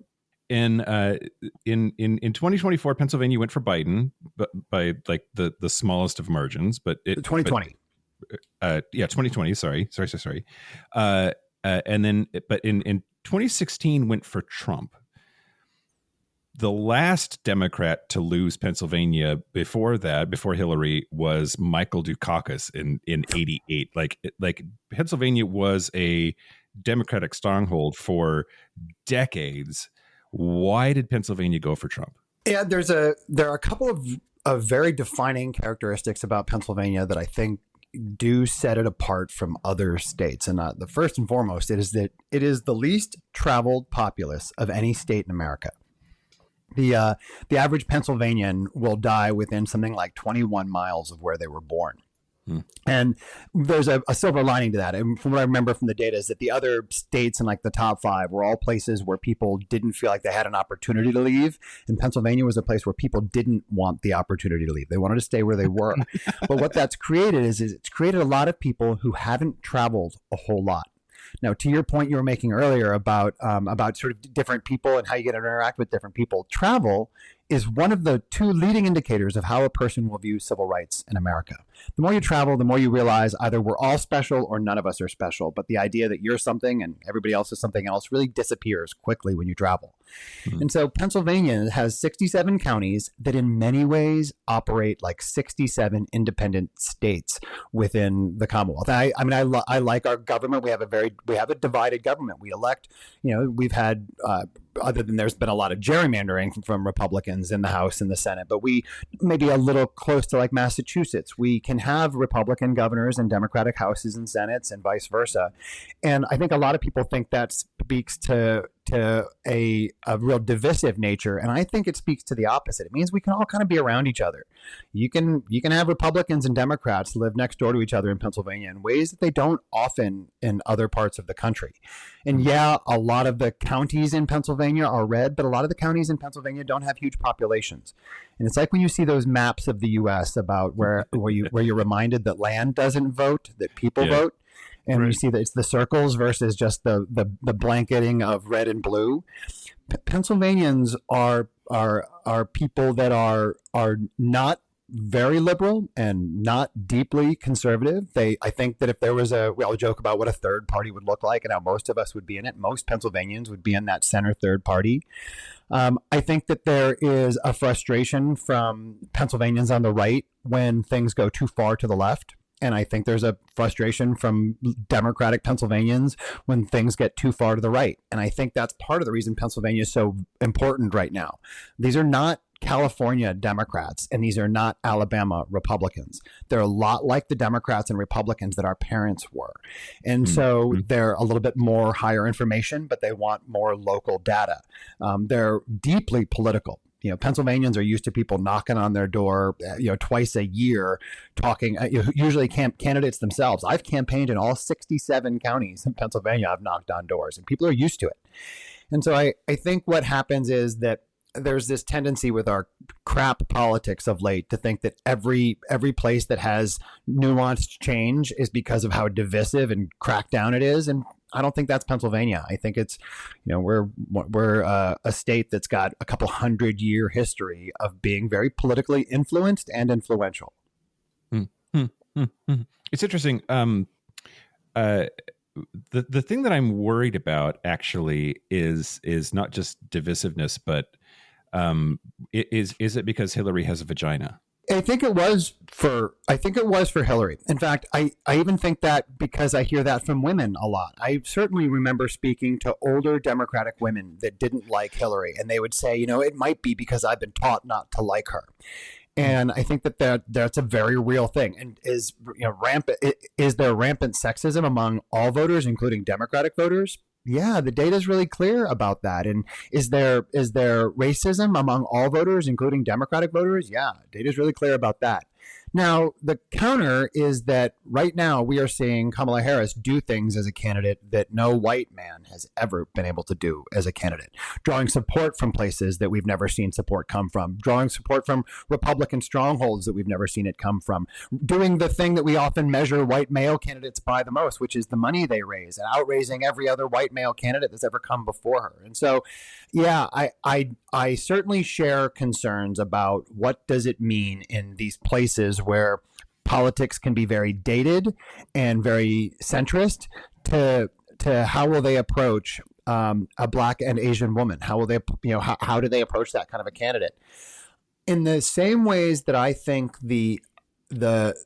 in 2024, Pennsylvania went for Biden, but by like the smallest of margins. But 2020. 2020. Sorry. And then, but in 2016 went for Trump. The last Democrat to lose Pennsylvania before Hillary, was Michael Dukakis in 88. Like Pennsylvania was a Democratic stronghold for decades. Why did Pennsylvania go for Trump? Yeah, there are a couple of very defining characteristics about Pennsylvania that I think do set it apart from other states. And the first and foremost, it is that it is the least traveled populace of any state in America. The average Pennsylvanian will die within something like 21 miles of where they were born. And there's a silver lining to that. And from what I remember from the data is that the other states in like the top 5 were all places where people didn't feel like they had an opportunity to leave. And Pennsylvania was a place where people didn't want the opportunity to leave. They wanted to stay where they were. But what that's created is it's created a lot of people who haven't traveled a whole lot. Now, to your point you were making earlier about sort of different people and how you get to interact with different people, travel is one of the 2 leading indicators of how a person will view civil rights in America. The more you travel, the more you realize either we're all special or none of us are special. But the idea that you're something and everybody else is something else really disappears quickly when you travel. And so Pennsylvania has 67 counties that in many ways operate like 67 independent states within the Commonwealth. I like our government. We have a divided government. We elect, we've had other than there's been a lot of gerrymandering from Republicans in the House and the Senate, but we may be a little close to like Massachusetts. We can have Republican governors and Democratic houses and Senates and vice versa. And I think a lot of people think that speaks to a real divisive nature. And I think it speaks to the opposite. It means we can all kind of be around each other. You can have Republicans and Democrats live next door to each other in Pennsylvania in ways that they don't often in other parts of the country. And yeah, a lot of the counties in Pennsylvania are red, but a lot of the counties in Pennsylvania don't have huge populations. And it's like when you see those maps of the U.S. about where you're reminded that land doesn't vote, that people vote. And you see that it's the circles versus just the blanketing of red and blue. Pennsylvanians are people that are not very liberal and not deeply conservative. I think that if there was we all joke about what a third party would look like and how most of us would be in it. Most Pennsylvanians would be in that center third party. I think that there is a frustration from Pennsylvanians on the right when things go too far to the left. And I think there's a frustration from Democratic Pennsylvanians when things get too far to the right. And I think that's part of the reason Pennsylvania is so important right now. These are not California Democrats, and these are not Alabama Republicans. They're a lot like the Democrats and Republicans that our parents were. And so they're a little bit more higher information, but they want more local data. They're deeply political. Pennsylvanians are used to people knocking on their door, twice a year, talking, usually candidates themselves. I've campaigned in all 67 counties in Pennsylvania. I've knocked on doors and people are used to it. And so I think what happens is that there's this tendency with our crap politics of late to think that every place that has nuanced change is because of how divisive and cracked down it is. And I don't think that's Pennsylvania. I think it's, we're a state that's got a couple 100-year history of being very politically influenced and influential. It's interesting. The thing that I'm worried about actually is not just divisiveness, but is it because Hillary has a vagina? I think it was for Hillary. In fact, I even think that because I hear that from women a lot. I certainly remember speaking to older Democratic women that didn't like Hillary, and they would say, it might be because I've been taught not to like her. And I think that's a very real thing. And is there rampant sexism among all voters, including Democratic voters? Yeah, the data is really clear about that. And is there racism among all voters, including Democratic voters? Yeah, data is really clear about that. Now, the counter is that right now we are seeing Kamala Harris do things as a candidate that no white man has ever been able to do as a candidate, drawing support from places that we've never seen support come from, drawing support from Republican strongholds that we've never seen it come from, doing the thing that we often measure white male candidates by the most, which is the money they raise, and outraising every other white male candidate that's ever come before her. And so, yeah, I certainly share concerns about what does it mean in these places where politics can be very dated and very centrist, to how will they approach a Black and Asian woman? How will they, how do they approach that kind of a candidate? In the same ways that I think because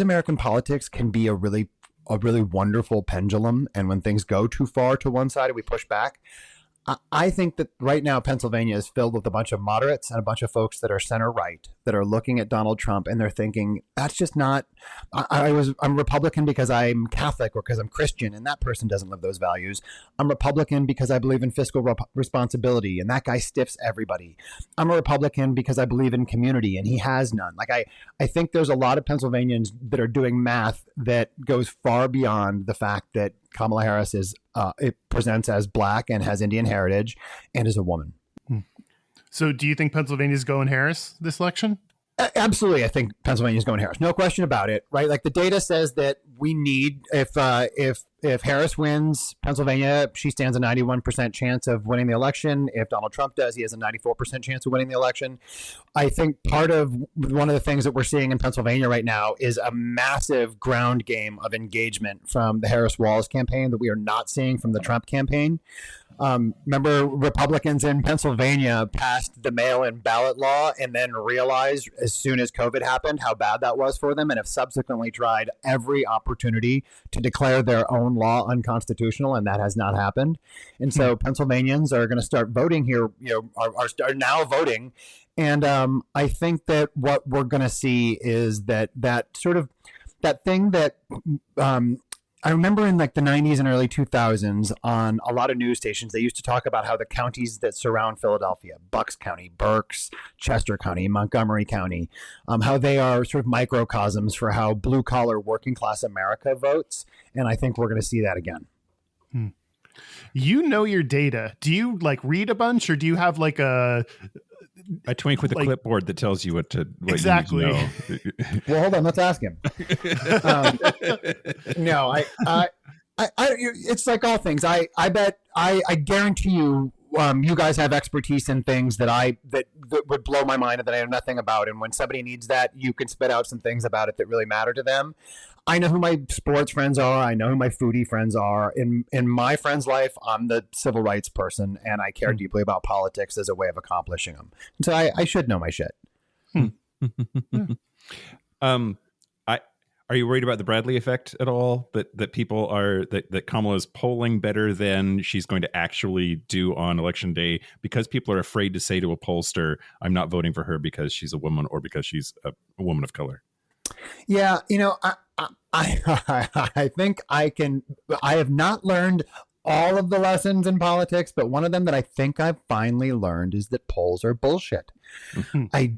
American politics can be a really wonderful pendulum, and when things go too far to one side, we push back. I think that right now Pennsylvania is filled with a bunch of moderates and a bunch of folks that are center right, that are looking at Donald Trump and they're thinking, that's just not, I'm Republican because I'm Catholic or because I'm Christian, and that person doesn't live those values. I'm Republican because I believe in fiscal responsibility, and that guy stiffs everybody. I'm a Republican because I believe in community, and he has none. Like I think there's a lot of Pennsylvanians that are doing math that goes far beyond the fact that Kamala Harris it presents as Black and has Indian heritage and is a woman. So do you think Pennsylvania's going Harris this election? Absolutely. I think Pennsylvania's going Harris. No question about it, right? Like the data says that we need, if Harris wins Pennsylvania, she stands a 91% chance of winning the election. If Donald Trump does, he has a 94% chance of winning the election. I think one of the things that we're seeing in Pennsylvania right now is a massive ground game of engagement from the Harris-Walz campaign that we are not seeing from the Trump campaign. Remember, Republicans in Pennsylvania passed the mail-in ballot law and then realized as soon as COVID happened how bad that was for them, and have subsequently tried every opportunity to declare their own law unconstitutional, and that has not happened. And so Pennsylvanians are going to start voting here, are now voting. And I think that what we're going to see is that thing that I remember in like the 90s and early 2000s on a lot of news stations, they used to talk about how the counties that surround Philadelphia, Bucks County, Berks, Chester County, Montgomery County, how they are sort of microcosms for how blue collar working class America votes. And I think we're going to see that again. You know your data. Do you like read a bunch, or do you have like a twink with a clipboard that tells you what exactly. You need to know? Well, hold on, let's ask him. No, it's like all things. I bet I guarantee you, you guys have expertise in things that would blow my mind and that I know nothing about. And when somebody needs that, you can spit out some things about it that really matter to them. I know who my sports friends are. I know who my foodie friends are. In my friend's life, I'm the civil rights person, and I care deeply about politics as a way of accomplishing them. And so I should know my shit. Are you worried about the Bradley effect at all? That people are that Kamala is polling better than she's going to actually do on election day because people are afraid to say to a pollster, "I'm not voting for her because she's a woman or because she's a woman of color." Yeah, I think I have not learned all of the lessons in politics, but one of them that I think I've finally learned is that polls are bullshit. I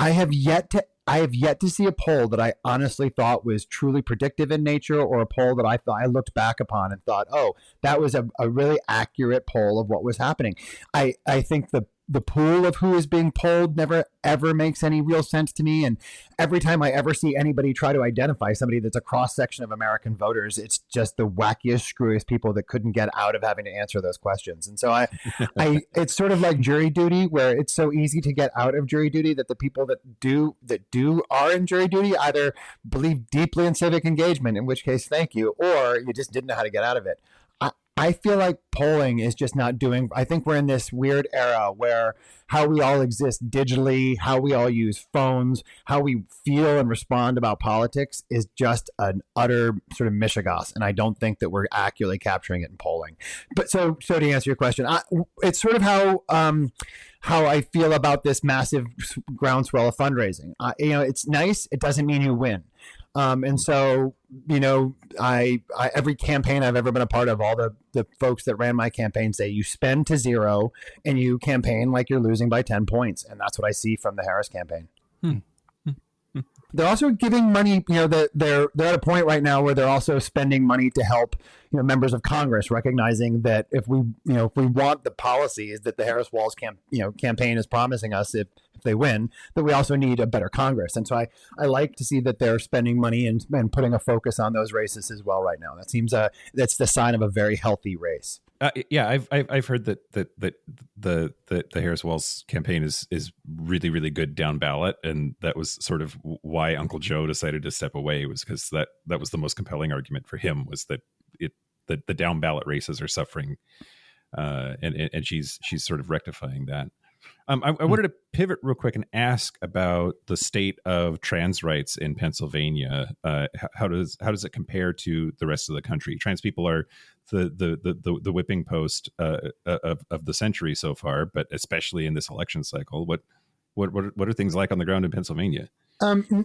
have yet to see a poll that I honestly thought was truly predictive in nature, or a poll that I looked back upon and thought, oh, that was a really accurate poll of what was happening. I think the pool of who is being polled never ever makes any real sense to me. And every time I ever see anybody try to identify somebody that's a cross section of American voters, it's just the wackiest, screwiest people that couldn't get out of having to answer those questions. And so it's sort of like jury duty, where it's so easy to get out of jury duty that the people that are in jury duty either believe deeply in civic engagement, in which case, thank you, or you just didn't know how to get out of it. I feel like polling is just not doing. I think we're in this weird era where how we all exist digitally, how we all use phones, how we feel and respond about politics is just an utter sort of mishigas. And I don't think that we're accurately capturing it in polling. But so to answer your question, it's sort of how I feel about this massive groundswell of fundraising. It's nice. It doesn't mean you win. And so, every campaign I've ever been a part of, all the folks that ran my campaign say you spend to zero and you campaign like you're losing by 10 points. And that's what I see from the Harris campaign. They're also giving money, they're at a point right now where they're also spending money to help, members of Congress, recognizing that if we want the policies that the Harris-Walz campaign is promising us, if they win, that we also need a better Congress. And so I like to see that they're spending money and putting a focus on those races as well right now. That seems that's the sign of a very healthy race. Yeah, I've heard that the Harris Wells campaign is really, really good down ballot, and that was sort of why Uncle Joe decided to step away, was because that was the most compelling argument for him, was that the down ballot races are suffering, and she's sort of rectifying that. I wanted to pivot real quick and ask about the state of trans rights in Pennsylvania. How does it compare to the rest of the country? Trans people are the whipping post of the century so far, but especially in this election cycle. What are things like on the ground in Pennsylvania?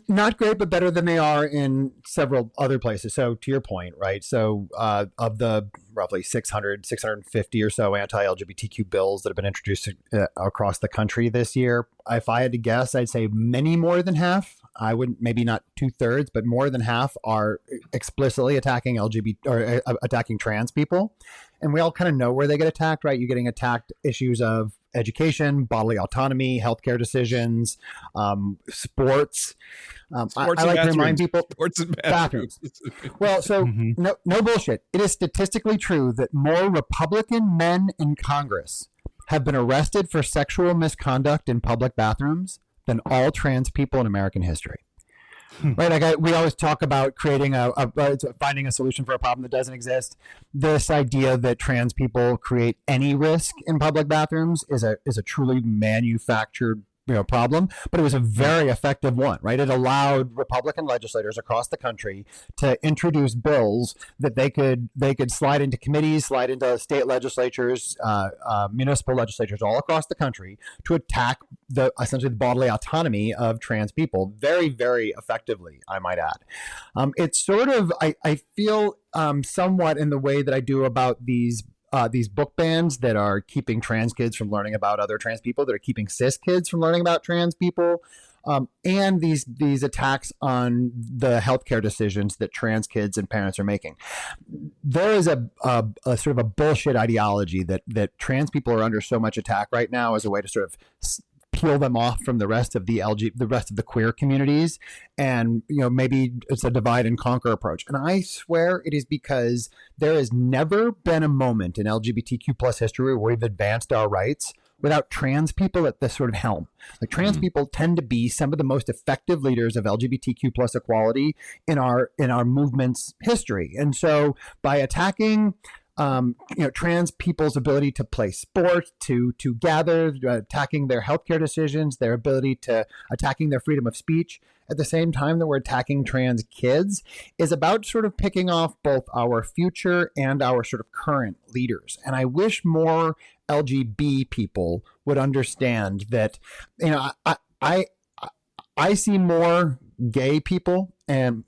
Not great, but better than they are in several other places. So to your point, right? So of the roughly 650 or so anti-LGBTQ bills that have been introduced across the country this year, if I had to guess, I'd say many more than half. I wouldn't, maybe not 2/3, but more than half are explicitly attacking attacking trans people. And we all kind of know where they get attacked, right? You're getting attacked issues of education, bodily autonomy, healthcare decisions, sports. I like to remind people, sports and bathrooms. Well, so no bullshit. It is statistically true that more Republican men in Congress have been arrested for sexual misconduct in public bathrooms than all trans people in American history. Right? We always talk about creating finding a solution for a problem that doesn't exist. This idea that trans people create any risk in public bathrooms is a truly manufactured problem, but it was a very effective one, right? It allowed Republican legislators across the country to introduce bills that they could slide into committees, slide into state legislatures, municipal legislatures all across the country to attack essentially the bodily autonomy of trans people very, very effectively, I might add. It's sort of, I feel somewhat in the way that I do about these book bans that are keeping trans kids from learning about other trans people, that are keeping cis kids from learning about trans people, and these attacks on the healthcare decisions that trans kids and parents are making. There is a sort of a bullshit ideology that trans people are under so much attack right now as a way to sort of peel them off from the rest of the rest of the queer communities, and maybe it's a divide and conquer approach. And I swear it is because there has never been a moment in LGBTQ plus history where we've advanced our rights without trans people at the sort of helm. Like trans people tend to be some of the most effective leaders of LGBTQ plus equality in our movement's history. And so by attacking trans people's ability to play sport, to gather, attacking their healthcare decisions, their ability to attacking their freedom of speech, at the same time that we're attacking trans kids, is about sort of picking off both our future and our sort of current leaders. And I wish more LGB people would understand that, I see more gay people and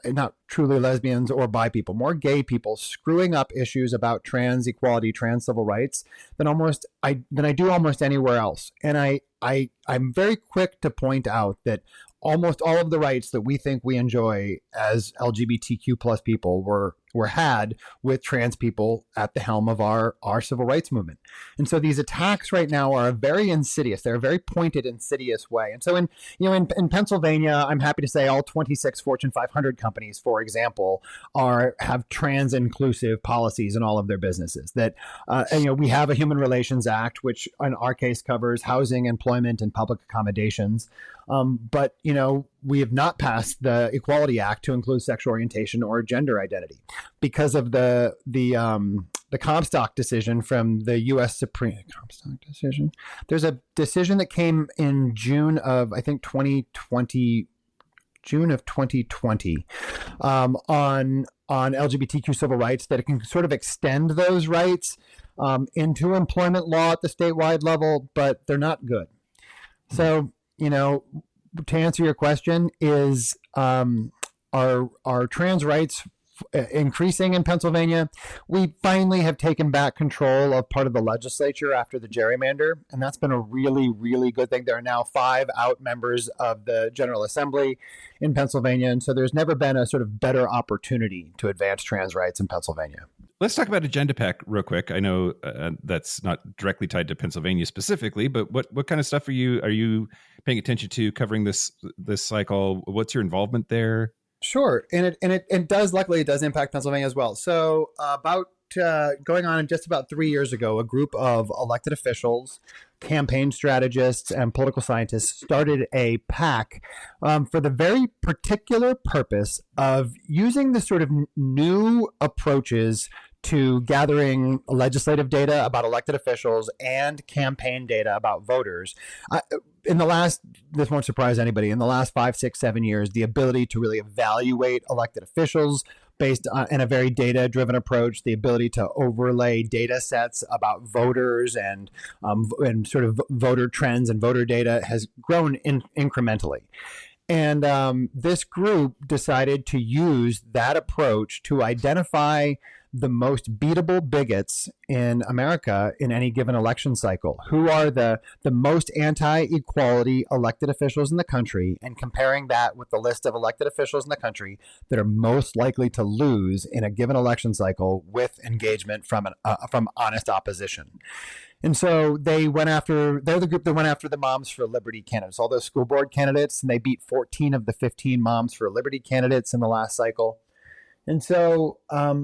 not truly lesbians or bi people, more gay people screwing up issues about trans equality, trans civil rights than I do almost anywhere else. And I'm very quick to point out that almost all of the rights that we think we enjoy as LGBTQ plus people were had with trans people at the helm of our civil rights movement. And so these attacks right now are very insidious. They're a very pointed, insidious way. And so in Pennsylvania, I'm happy to say all 26 Fortune 500 companies, for example, have trans inclusive policies in all of their businesses. That we have a Human Relations Act, which in our case covers housing, employment, and public accommodations. But we have not passed the Equality Act to include sexual orientation or gender identity because of the Comstock decision from the U.S. Supreme Comstock decision. There's a decision that came in June of 2020 on LGBTQ civil rights, that it can sort of extend those rights into employment law at the statewide level, but they're not good. So to answer your question, is are trans rights increasing in Pennsylvania? We finally have taken back control of part of the legislature after the gerrymander, and that's been a really, really good thing. There are now 5 out members of the General Assembly in Pennsylvania, and so there's never been a sort of better opportunity to advance trans rights in Pennsylvania. Let's talk about Agenda PAC real quick. I know that's not directly tied to Pennsylvania specifically, but what kind of stuff are you paying attention to covering this cycle? What's your involvement there? Sure, and it does. Luckily, it does impact Pennsylvania as well. So about going on just about 3 years ago, a group of elected officials, campaign strategists, and political scientists started a PAC for the very particular purpose of using the sort of new approaches to gathering legislative data about elected officials and campaign data about voters. This won't surprise anybody, in the last 5, 6, 7 years, the ability to really evaluate elected officials based in a very data-driven approach, the ability to overlay data sets about voters and sort of voter trends and voter data has grown incrementally. And this group decided to use that approach to identify the most beatable bigots in America in any given election cycle. Who are the most anti-equality elected officials in the country, and comparing that with the list of elected officials in the country that are most likely to lose in a given election cycle with engagement from honest opposition. And so they're the group that went after the Moms for Liberty candidates, all those school board candidates, and they beat 14 of the 15 Moms for Liberty candidates in the last cycle. And so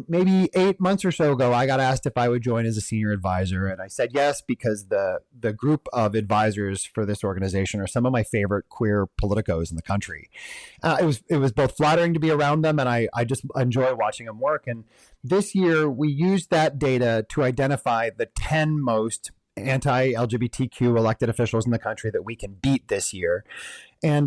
maybe 8 months or so ago, I got asked if I would join as a senior advisor. And I said yes, because the group of advisors for this organization are some of my favorite queer politicos in the country. It was both flattering to be around them, and I just enjoy watching them work. And this year, we used that data to identify the 10 most anti-LGBTQ elected officials in the country that we can beat this year. And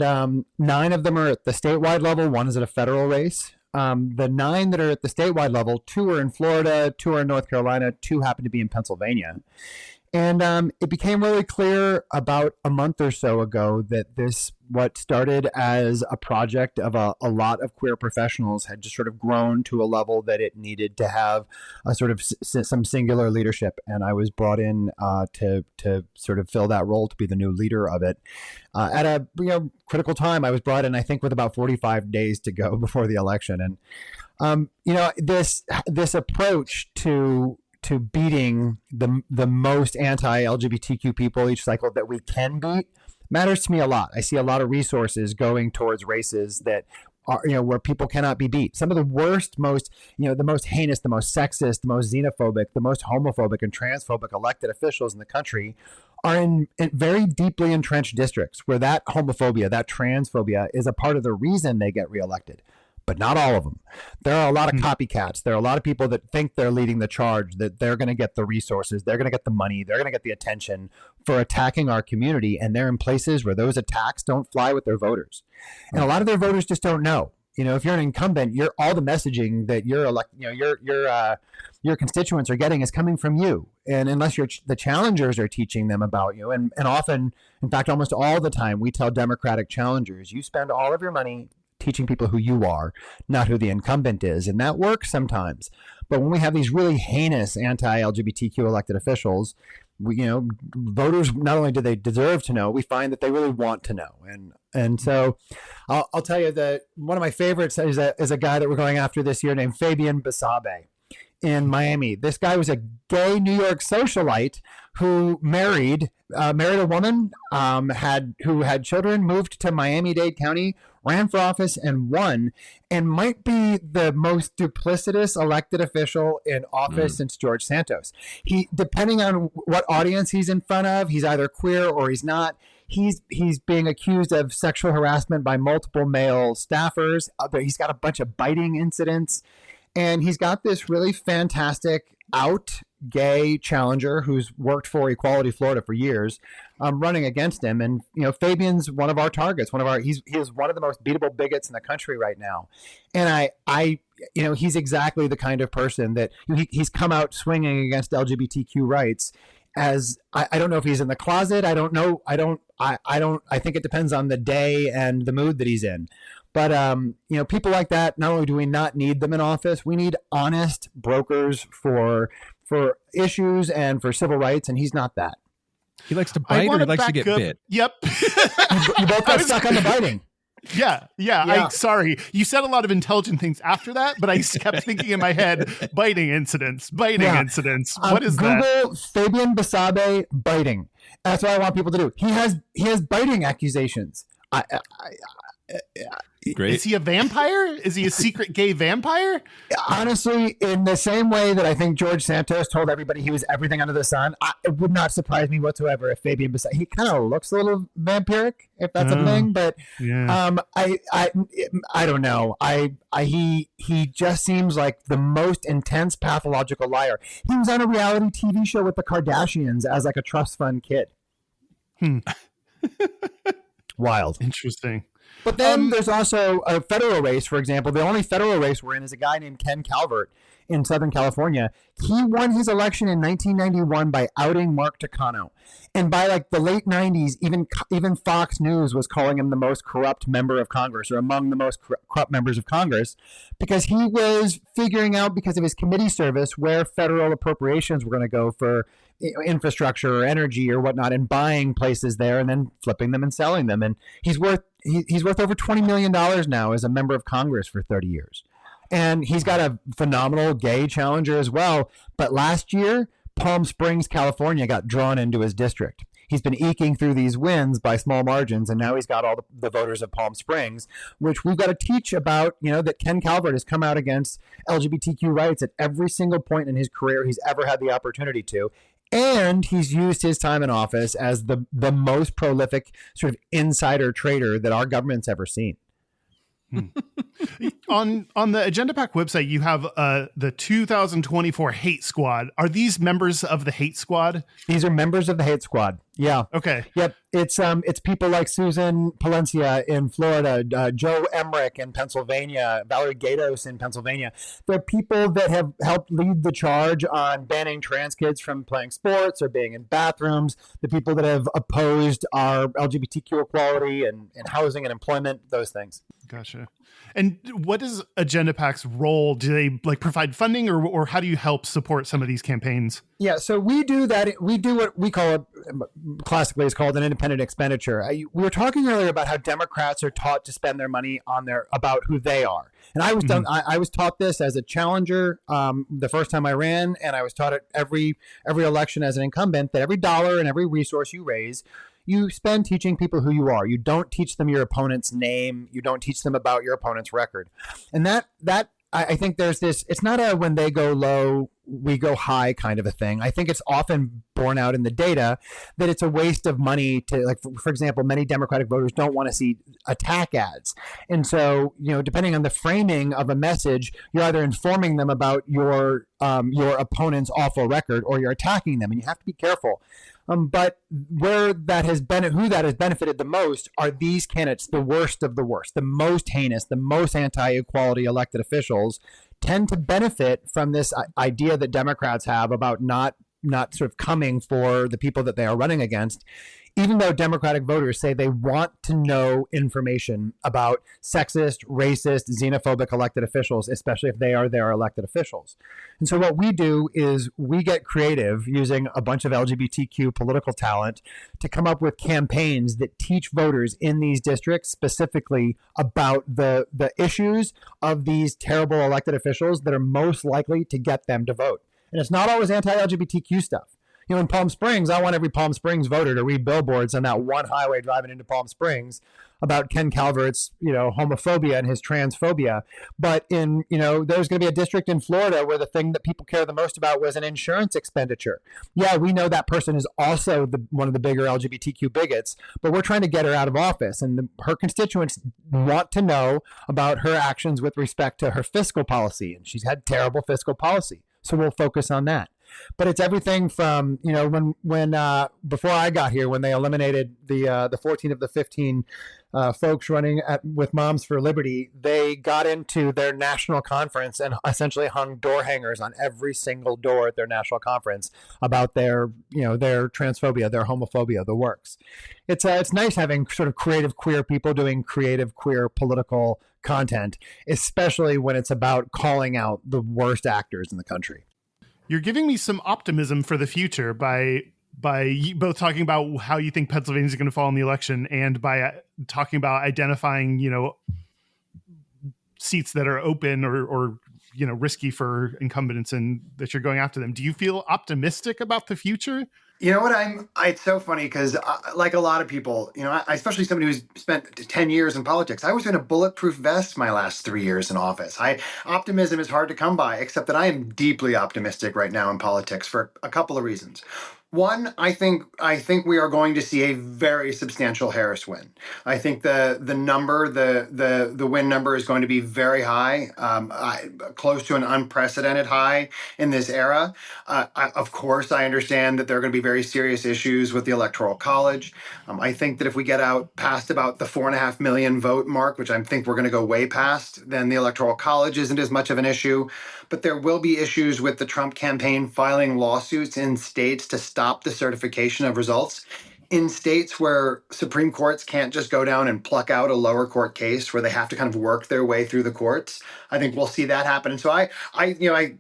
9 of them are at the statewide level. 1 is at a federal race. The 9 that are at the statewide level, 2 are in Florida, 2 are in North Carolina, 2 happen to be in Pennsylvania. And it became really clear about a month or so ago that what started as a project of a lot of queer professionals had just sort of grown to a level that it needed to have a sort of some singular leadership. And I was brought in to sort of fill that role, to be the new leader of it. At a critical time, I was brought in, I think, with about 45 days to go before the election. And this approach to beating the most anti-LGBTQ people each cycle that we can beat matters to me a lot. I see a lot of resources going towards races that are, where people cannot be beat. Some of the worst, the most heinous, the most sexist, the most xenophobic, the most homophobic and transphobic elected officials in the country are in very deeply entrenched districts where that homophobia, that transphobia is a part of the reason they get reelected. But not all of them. There are a lot of copycats. There are a lot of people that think they're leading the charge, that they're going to get the resources, they're going to get the money, they're going to get the attention for attacking our community. And they're in places where those attacks don't fly with their voters. And a lot of their voters just don't know. If you're an incumbent, all the messaging that your constituents are getting is coming from you. And unless the challengers are teaching them about you, and often, in fact, almost all the time, we tell Democratic challengers, you spend all of your money teaching people who you are, not who the incumbent is. And that works sometimes. But when we have these really heinous anti-LGBTQ elected officials, voters, not only do they deserve to know, we find that they really want to know. And so I'll tell you that one of my favorites is a guy that we're going after this year named Fabian Basabe in Miami. This guy was a gay New York socialite who married a woman, who had children, moved to Miami-Dade County, ran for office and won, and might be the most duplicitous elected official in office since George Santos. He, depending on what audience he's in front of, he's either queer or he's not. He's being accused of sexual harassment by multiple male staffers. He's got a bunch of biting incidents. And he's got this really fantastic gay challenger who's worked for Equality Florida for years, running against him. And, Fabian's one of our targets, he is one of the most beatable bigots in the country right now. And he's exactly the kind of person that he's come out swinging against LGBTQ rights. As I don't know if he's in the closet. I don't know. I think it depends on the day and the mood that he's in. But, people like that, not only do we not need them in office, we need honest brokers for issues and for civil rights, and he's not that. He likes to bite, or he likes to get bit? Yep. You both got stuck on the biting. Yeah. Sorry. You said a lot of intelligent things after that, but I kept thinking in my head, biting incidents. What is that? Google Fabian Basabe biting. That's what I want people to do. He has biting accusations. Great. Is he a vampire? Is he a secret gay vampire? Honestly, in the same way that I think George Santos told everybody he was everything under the sun, it would not surprise me whatsoever if Fabian Bissell, he kind of looks a little vampiric, if that's a thing, but yeah. I don't know. He just seems like the most intense pathological liar. He was on a reality TV show with the Kardashians as like a trust fund kid. Wild. Interesting. But then there's also a federal race, for example. The only federal race we're in is a guy named Ken Calvert in Southern California. He won his election in 1991 by outing Mark Takano. And by like the late 90s, even Fox News was calling him the most corrupt member of Congress, or among the most corrupt members of Congress, because he was figuring out, because of his committee service, where federal appropriations were going to go for infrastructure or energy or whatnot, and buying places there and then flipping them and selling them. And he's worth over $20 million now as a member of Congress for 30 years. And he's got a phenomenal gay challenger as well. But last year, Palm Springs, California got drawn into his district. He's been eking through these wins by small margins, and now he's got all the voters of Palm Springs, which we've got to teach about, that Ken Calvert has come out against LGBTQ rights at every single point in his career he's ever had the opportunity to. And he's used his time in office as the most prolific sort of insider trader that our government's ever seen. On the Agenda Pack website, you have the 2024 Hate Squad. Are these members of the Hate Squad? These are members of the Hate Squad. Yeah. Okay. Yep. It's people like Susan Palencia in Florida, Joe Emmerich in Pennsylvania, Valerie Gayish in Pennsylvania. They're people that have helped lead the charge on banning trans kids from playing sports or being in bathrooms. The people that have opposed our LGBTQ equality and housing and employment, those things. Gotcha. And what is Agenda Pack's role? Do they like provide funding, or how do you help support some of these campaigns? Yeah, so we do that. We do what we call classically is called an independent expenditure. We were talking earlier about how Democrats are taught to spend their money about who they are. And I was I was taught this as a challenger the first time I ran, and I was taught it every election as an incumbent, that every dollar and every resource you raise, you spend teaching people who you are. You don't teach them your opponent's name. You don't teach them about your opponent's record. And that I think there's this, it's not a when they go low, we go high kind of a thing. I think it's often borne out in the data that it's a waste of money to, like, for example, many Democratic voters don't want to see attack ads. And so, depending on the framing of a message, you're either informing them about your opponent's awful record, or you're attacking them, and you have to be careful. But who that has benefited the most are these candidates, the worst of the worst, the most heinous, the most anti-equality elected officials, tend to benefit from this idea that Democrats have about not sort of coming for the people that they are running against, even though Democratic voters say they want to know information about sexist, racist, xenophobic elected officials, especially if they are their elected officials. And so what we do is we get creative using a bunch of LGBTQ political talent to come up with campaigns that teach voters in these districts specifically about the issues of these terrible elected officials that are most likely to get them to vote. And it's not always anti-LGBTQ stuff. In Palm Springs, I want every Palm Springs voter to read billboards on that one highway driving into Palm Springs about Ken Calvert's, homophobia and his transphobia. But there's going to be a district in Florida where the thing that people care the most about was an insurance expenditure. Yeah, we know that person is also one of the bigger LGBTQ bigots, but we're trying to get her out of office. And her constituents want to know about her actions with respect to her fiscal policy. And she's had terrible fiscal policy. So we'll focus on that. But it's everything from, when before I got here, when they eliminated the 14 of the 15 folks running with Moms for Liberty, they got into their national conference and essentially hung door hangers on every single door at their national conference about their transphobia, their homophobia, the works. It's nice having sort of creative queer people doing creative queer political content, especially when it's about calling out the worst actors in the country. You're giving me some optimism for the future by both talking about how you think Pennsylvania is going to fall in the election, and by talking about identifying, seats that are open or risky for incumbents and that you're going after them. Do you feel optimistic about the future? You know what? It's so funny because, like a lot of people, especially somebody who's spent 10 years in politics, I was in a bulletproof vest my last 3 years in office. Optimism is hard to come by, except that I am deeply optimistic right now in politics for a couple of reasons. One, I think we are going to see a very substantial Harris win. I think the win number is going to be very high, close to an unprecedented high in this era. Of course, I understand that there are going to be very serious issues with the Electoral College. I think that if we get out past about the 4.5 million vote mark, which I think we're going to go way past, then the Electoral College isn't as much of an issue. But there will be issues with the Trump campaign filing lawsuits in states to stop the certification of results. In states where Supreme Courts can't just go down and pluck out a lower court case, where they have to kind of work their way through the courts, I think we'll see that happen. And so I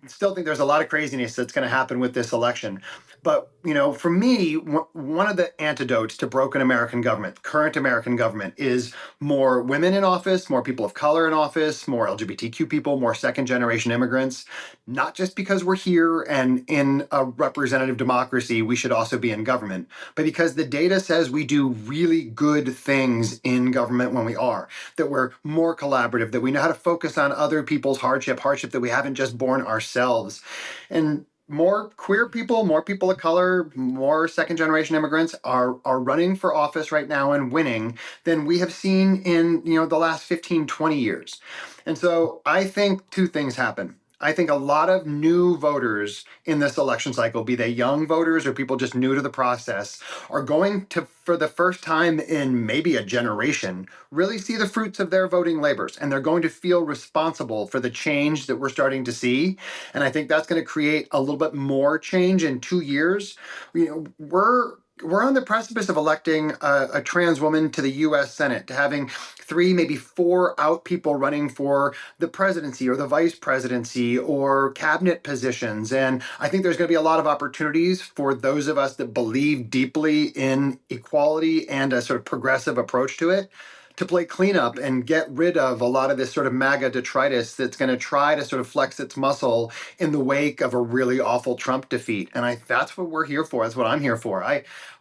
still think there's a lot of craziness that's going to happen with this election. But, for me, one of the antidotes to broken American government, current American government, is more women in office, more people of color in office, more LGBTQ people, more second generation immigrants. Not just because we're here and in a representative democracy, we should also be in government, but because the data says we do really good things in government when we are, that we're more collaborative, that we know how to focus on other people's hardship that we haven't just borne ourselves. And more queer people, more people of color, more second generation immigrants are running for office right now and winning than we have seen in, the last 15, 20 years. And so I think two things happen. I think a lot of new voters in this election cycle, be they young voters or people just new to the process, are going to, for the first time in maybe a generation, really see the fruits of their voting labors. And they're going to feel responsible for the change that we're starting to see. And I think that's going to create a little bit more change in 2 years. We're on the precipice of electing a trans woman to the U.S. Senate, to having 3, maybe 4 out people running for the presidency or the vice presidency or cabinet positions. And I think there's going to be a lot of opportunities for those of us that believe deeply in equality and a sort of progressive approach to it, to play cleanup and get rid of a lot of this sort of MAGA detritus that's going to try to sort of flex its muscle in the wake of a really awful Trump defeat. And that's what we're here for. That's what I'm here for.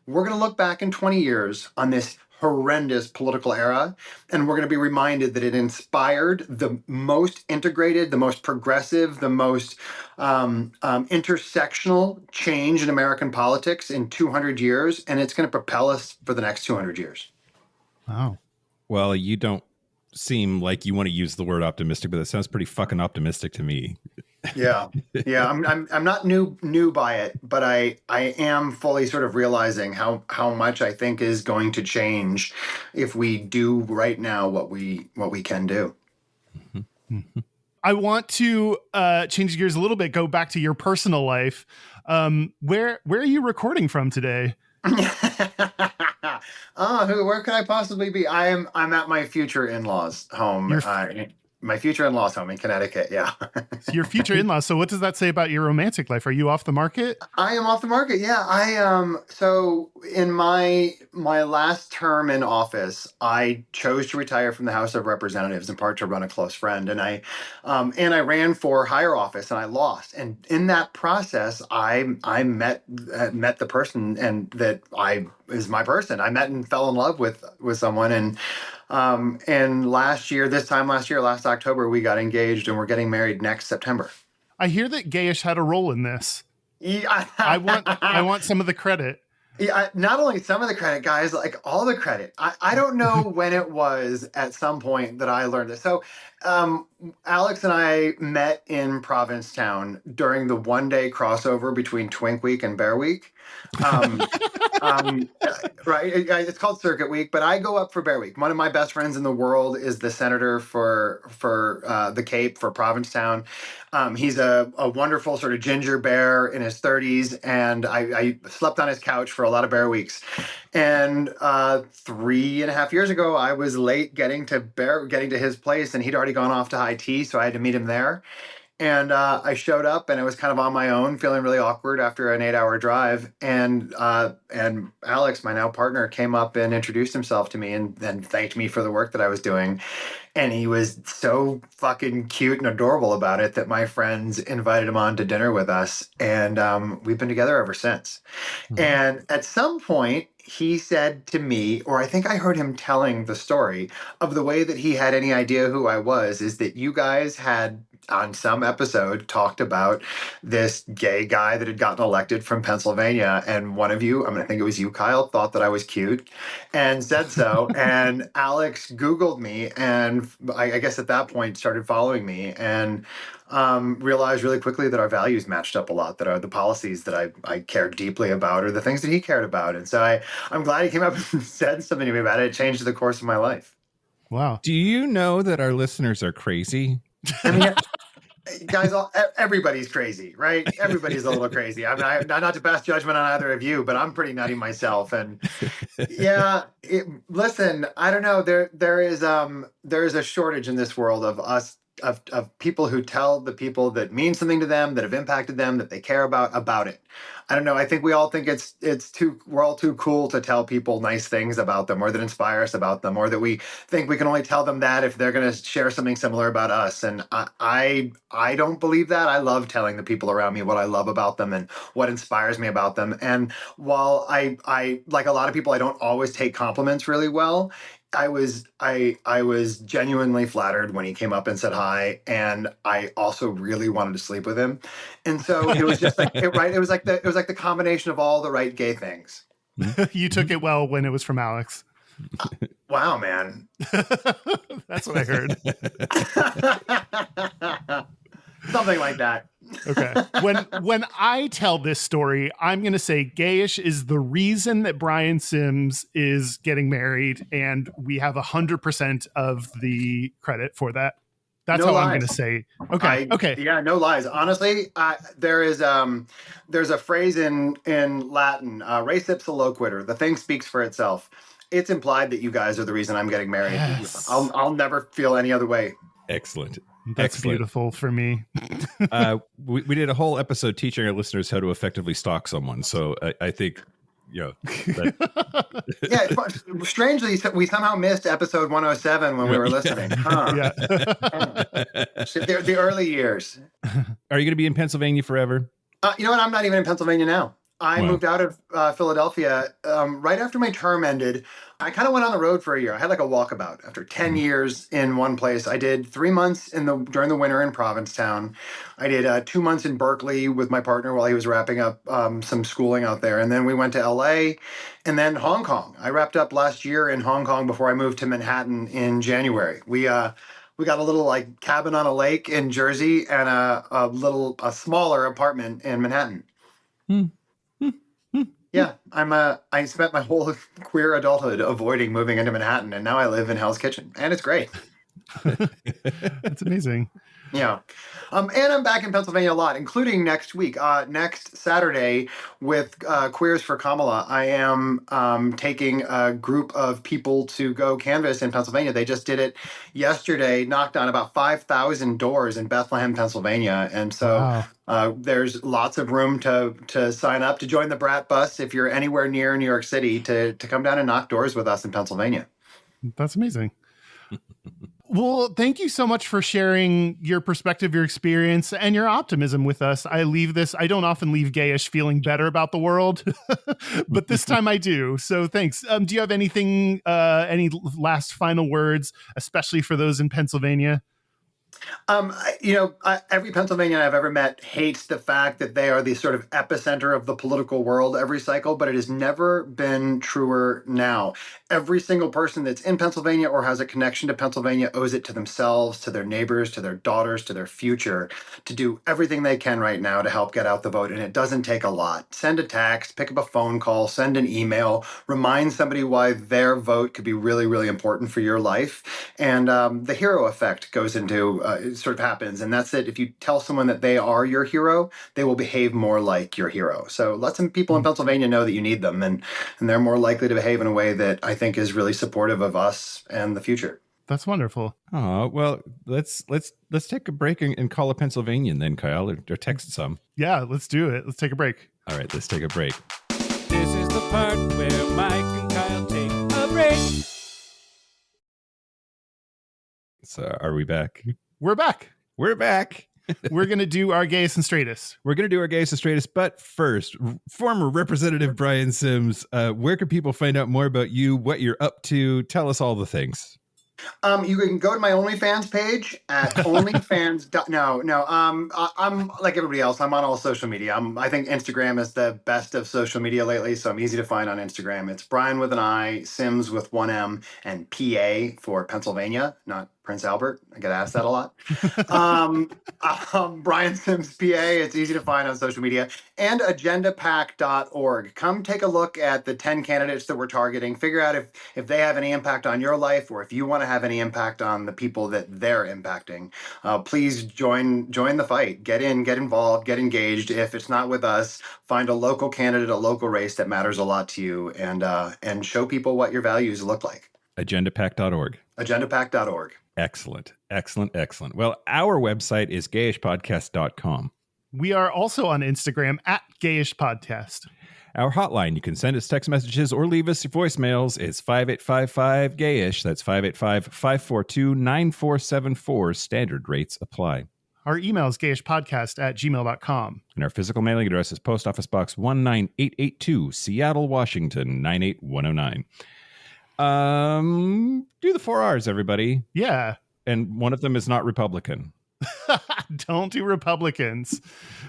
We're going to look back in 20 years on this horrendous political era, and we're going to be reminded that it inspired the most integrated, the most progressive, the most intersectional change in American politics in 200 years, and it's going to propel us for the next 200 years. Wow. Well, you don't seem like you want to use the word optimistic, but that sounds pretty fucking optimistic to me. Yeah. I'm not new by it, but I am fully sort of realizing how much I think is going to change if we do right now what we can do. I want to change gears a little bit, go back to your personal life. Where are you recording from today? Where could I possibly be? I'm at my future in-laws home. My future in-laws home in Connecticut. Yeah. Your future in-laws. So what does that say about your romantic life? Are you off the market? I am off the market. Yeah. So in my last term in office, I chose to retire from the House of Representatives in part to run a close friend. And I ran for higher office and I lost. And in that process, I met the person and that is my person. I met and fell in love with someone. And last October, we got engaged and we're getting married next September. I hear that Gayish had a role in this. Yeah. I want some of the credit. Yeah, not only some of the credit, guys, like all the credit. I don't know when it was at some point that I learned this. So Alex and I met in Provincetown during the one-day crossover between Twink Week and Bear Week. Right. It's called Circuit Week, but I go up for Bear Week. One of my best friends in the world is the senator for the Cape, for Provincetown. He's a wonderful sort of ginger bear in his 30s, and I slept on his couch for a lot of Bear Weeks. And 3.5 years ago, I was late getting to his place, and he'd already gone off to high tea, so I had to meet him there. And I showed up, and it was kind of on my own, feeling really awkward after an 8-hour drive. And Alex, my now partner, came up and introduced himself to me, and then thanked me for the work that I was doing. And he was so fucking cute and adorable about it that my friends invited him on to dinner with us, and we've been together ever since. And at some point, he said to me, or I think I heard him telling the story of the way that he had any idea who I was, is that you guys had on some episode talked about this gay guy that had gotten elected from Pennsylvania. And one of you, I'm going to think it was you, Kyle, thought that I was cute and said so. And Alex Googled me, and I guess at that point started following me, and realized really quickly that our values matched up a lot, that are the policies that I cared deeply about are the things that he cared about. And so I'm glad he came up and said something to me about it. It changed the course of my life. Wow. Do you know that our listeners are crazy? I mean, guys, everybody's crazy, right? Everybody's a little crazy. I'm not to pass judgment on either of you, but I'm pretty nutty myself. And yeah, listen, I don't know. There is a shortage in this world of us, of people who tell the people that mean something to them, that have impacted them, that they care about it. I don't know. I think we all think we're all too cool to tell people nice things about them, or that inspire us about them, or that we think we can only tell them that if they're going to share something similar about us. And I don't believe that. I love telling the people around me what I love about them and what inspires me about them. And while I like a lot of people, I don't always take compliments really well. I was genuinely flattered when he came up and said hi, and I also really wanted to sleep with him. And so it was just like it was like the combination of all the right gay things. You took it well when it was from Alex. Wow, man. That's what I heard. Something like that. Okay. When I tell this story, I'm going to say Gayish is the reason that Brian Sims is getting married, and we have 100% of the credit for that. That's No how lies. I'm going to say. Okay. Okay. Yeah, no lies. Honestly, there's a phrase in Latin, res ipsa loquitur. The thing speaks for itself. It's implied that you guys are the reason I'm getting married. Yes. I'll never feel any other way. Excellent. That's Excellent. beautiful for me. We did a whole episode teaching our listeners how to effectively stalk someone. So I think, Yeah, strangely, we somehow missed episode 107 when we were listening. Huh. Yeah. The early years. Are you going to be in Pennsylvania forever? You know what? I'm not even in Pennsylvania now. I Wow. moved out of Philadelphia right after my term ended. I kind of went on the road for a year. I had like a walkabout after 10 years in one place. I did 3 months during the winter in Provincetown. I did 2 months in Berkeley with my partner while he was wrapping up some schooling out there. And then we went to LA and then Hong Kong. I wrapped up last year in Hong Kong before I moved to Manhattan in January. We got a little like cabin on a lake in Jersey and a smaller apartment in Manhattan. Yeah, I spent my whole queer adulthood avoiding moving into Manhattan, and now I live in Hell's Kitchen, and it's great. That's amazing. Yeah. And I'm back in Pennsylvania a lot, including next week. Next Saturday with Queers for Kamala, I am taking a group of people to go canvass in Pennsylvania. They just did it yesterday, knocked on about 5,000 doors in Bethlehem, Pennsylvania. And so there's lots of room to sign up to join the Brat Bus if you're anywhere near New York City to come down and knock doors with us in Pennsylvania. That's amazing. Well, thank you so much for sharing your perspective, your experience, and your optimism with us. I don't often leave Gayish feeling better about the world, but this time I do. So thanks. Do you have anything, any last final words, especially for those in Pennsylvania? Every Pennsylvanian I've ever met hates the fact that they are the sort of epicenter of the political world every cycle, but it has never been truer now. Every single person that's in Pennsylvania or has a connection to Pennsylvania owes it to themselves, to their neighbors, to their daughters, to their future, to do everything they can right now to help get out the vote. And it doesn't take a lot. Send a text, pick up a phone call, send an email, remind somebody why their vote could be really, really important for your life. And the hero effect goes into it sort of happens. And that's it. If you tell someone that they are your hero, they will behave more like your hero. So let some people in Pennsylvania know that you need them, and they're more likely to behave in a way that I think is really supportive of us and the future. That's wonderful. Oh, well, let's take a break and call a Pennsylvanian then, Kyle, or text some. Yeah, let's do it. Let's take a break. All right, let's take a break. This is the part where Mike and Kyle take a break. So, are we back? We're back. We're back. We're going to do our Gayest and Straightest. We're going to do our Gayest and Straightest, but first, former Representative Brian Sims, where can people find out more about you, what you're up to? Tell us all the things. You can go to my OnlyFans page at OnlyFans. I'm like everybody else. I'm on all social media. I think Instagram is the best of social media lately, so I'm easy to find on Instagram. It's Brian with an I, Sims with one M, and PA for Pennsylvania, not Prince Albert. I get asked that a lot. Brian Sims PA. It's easy to find on social media. And agendapack.org. Come take a look at the 10 candidates that we're targeting. Figure out if they have any impact on your life, or if you want to have any impact on the people that they're impacting. Please join the fight. Get in, get involved, get engaged. If it's not with us, find a local candidate, a local race that matters a lot to you, and show people what your values look like. Agendapack.org. Agendapack.org. Excellent. Well, our website is gayishpodcast.com. We are also on Instagram at Gayish Podcast. Our hotline, you can send us text messages or leave us your voicemails. It's 5855-GAYISH. That's 585-542-9474. Standard rates apply. Our email is gayishpodcast@gmail.com. And our physical mailing address is Post Office Box 19882, Seattle, Washington, 98109. Do the 4 R's, everybody. Yeah. And one of them is not Republican. Don't do Republicans.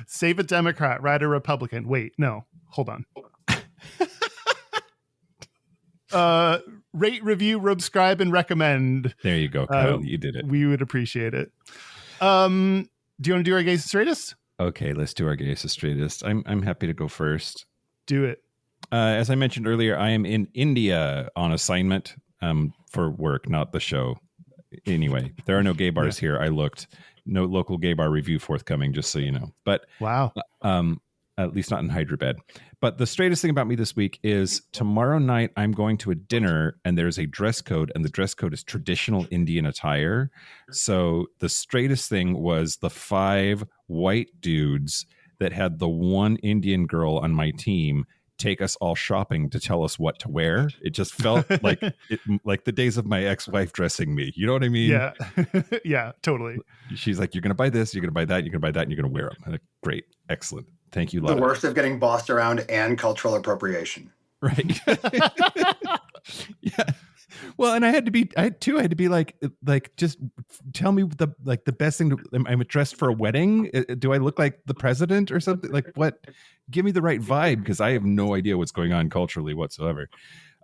Save a Democrat, write a Republican. Wait, no, hold on. Rate, review, subscribe, and recommend. There you go, Kyle. You did it. We would appreciate it. Do you want to do our Gayest and Straightest? Okay, let's do our Gayest and Straightest. I'm happy to go first. Do it. As I mentioned earlier, I am in India on assignment for work, not the show. Anyway, there are no gay bars here. I looked. No local gay bar review forthcoming, just so you know. But wow. At least not in Hyderabad. But the straightest thing about me this week is tomorrow night I'm going to a dinner and there's a dress code, and the dress code is traditional Indian attire. So the straightest thing was the 5 white dudes that had the one Indian girl on my team take us all shopping to tell us what to wear. It just felt like the days of my ex-wife dressing me. You know what I mean? Yeah. Yeah, totally. She's like, you're going to buy this, you're going to buy that, you're going to buy that, and you're going to wear them. I'm like, great. Excellent. Thank you. The worst of getting bossed around and cultural appropriation. Right. Yeah. Well, and I had to be like, just tell me the best thing I'm dressed for a wedding. Do I look like the president or something? Like what? Give me the right vibe, because I have no idea what's going on culturally whatsoever.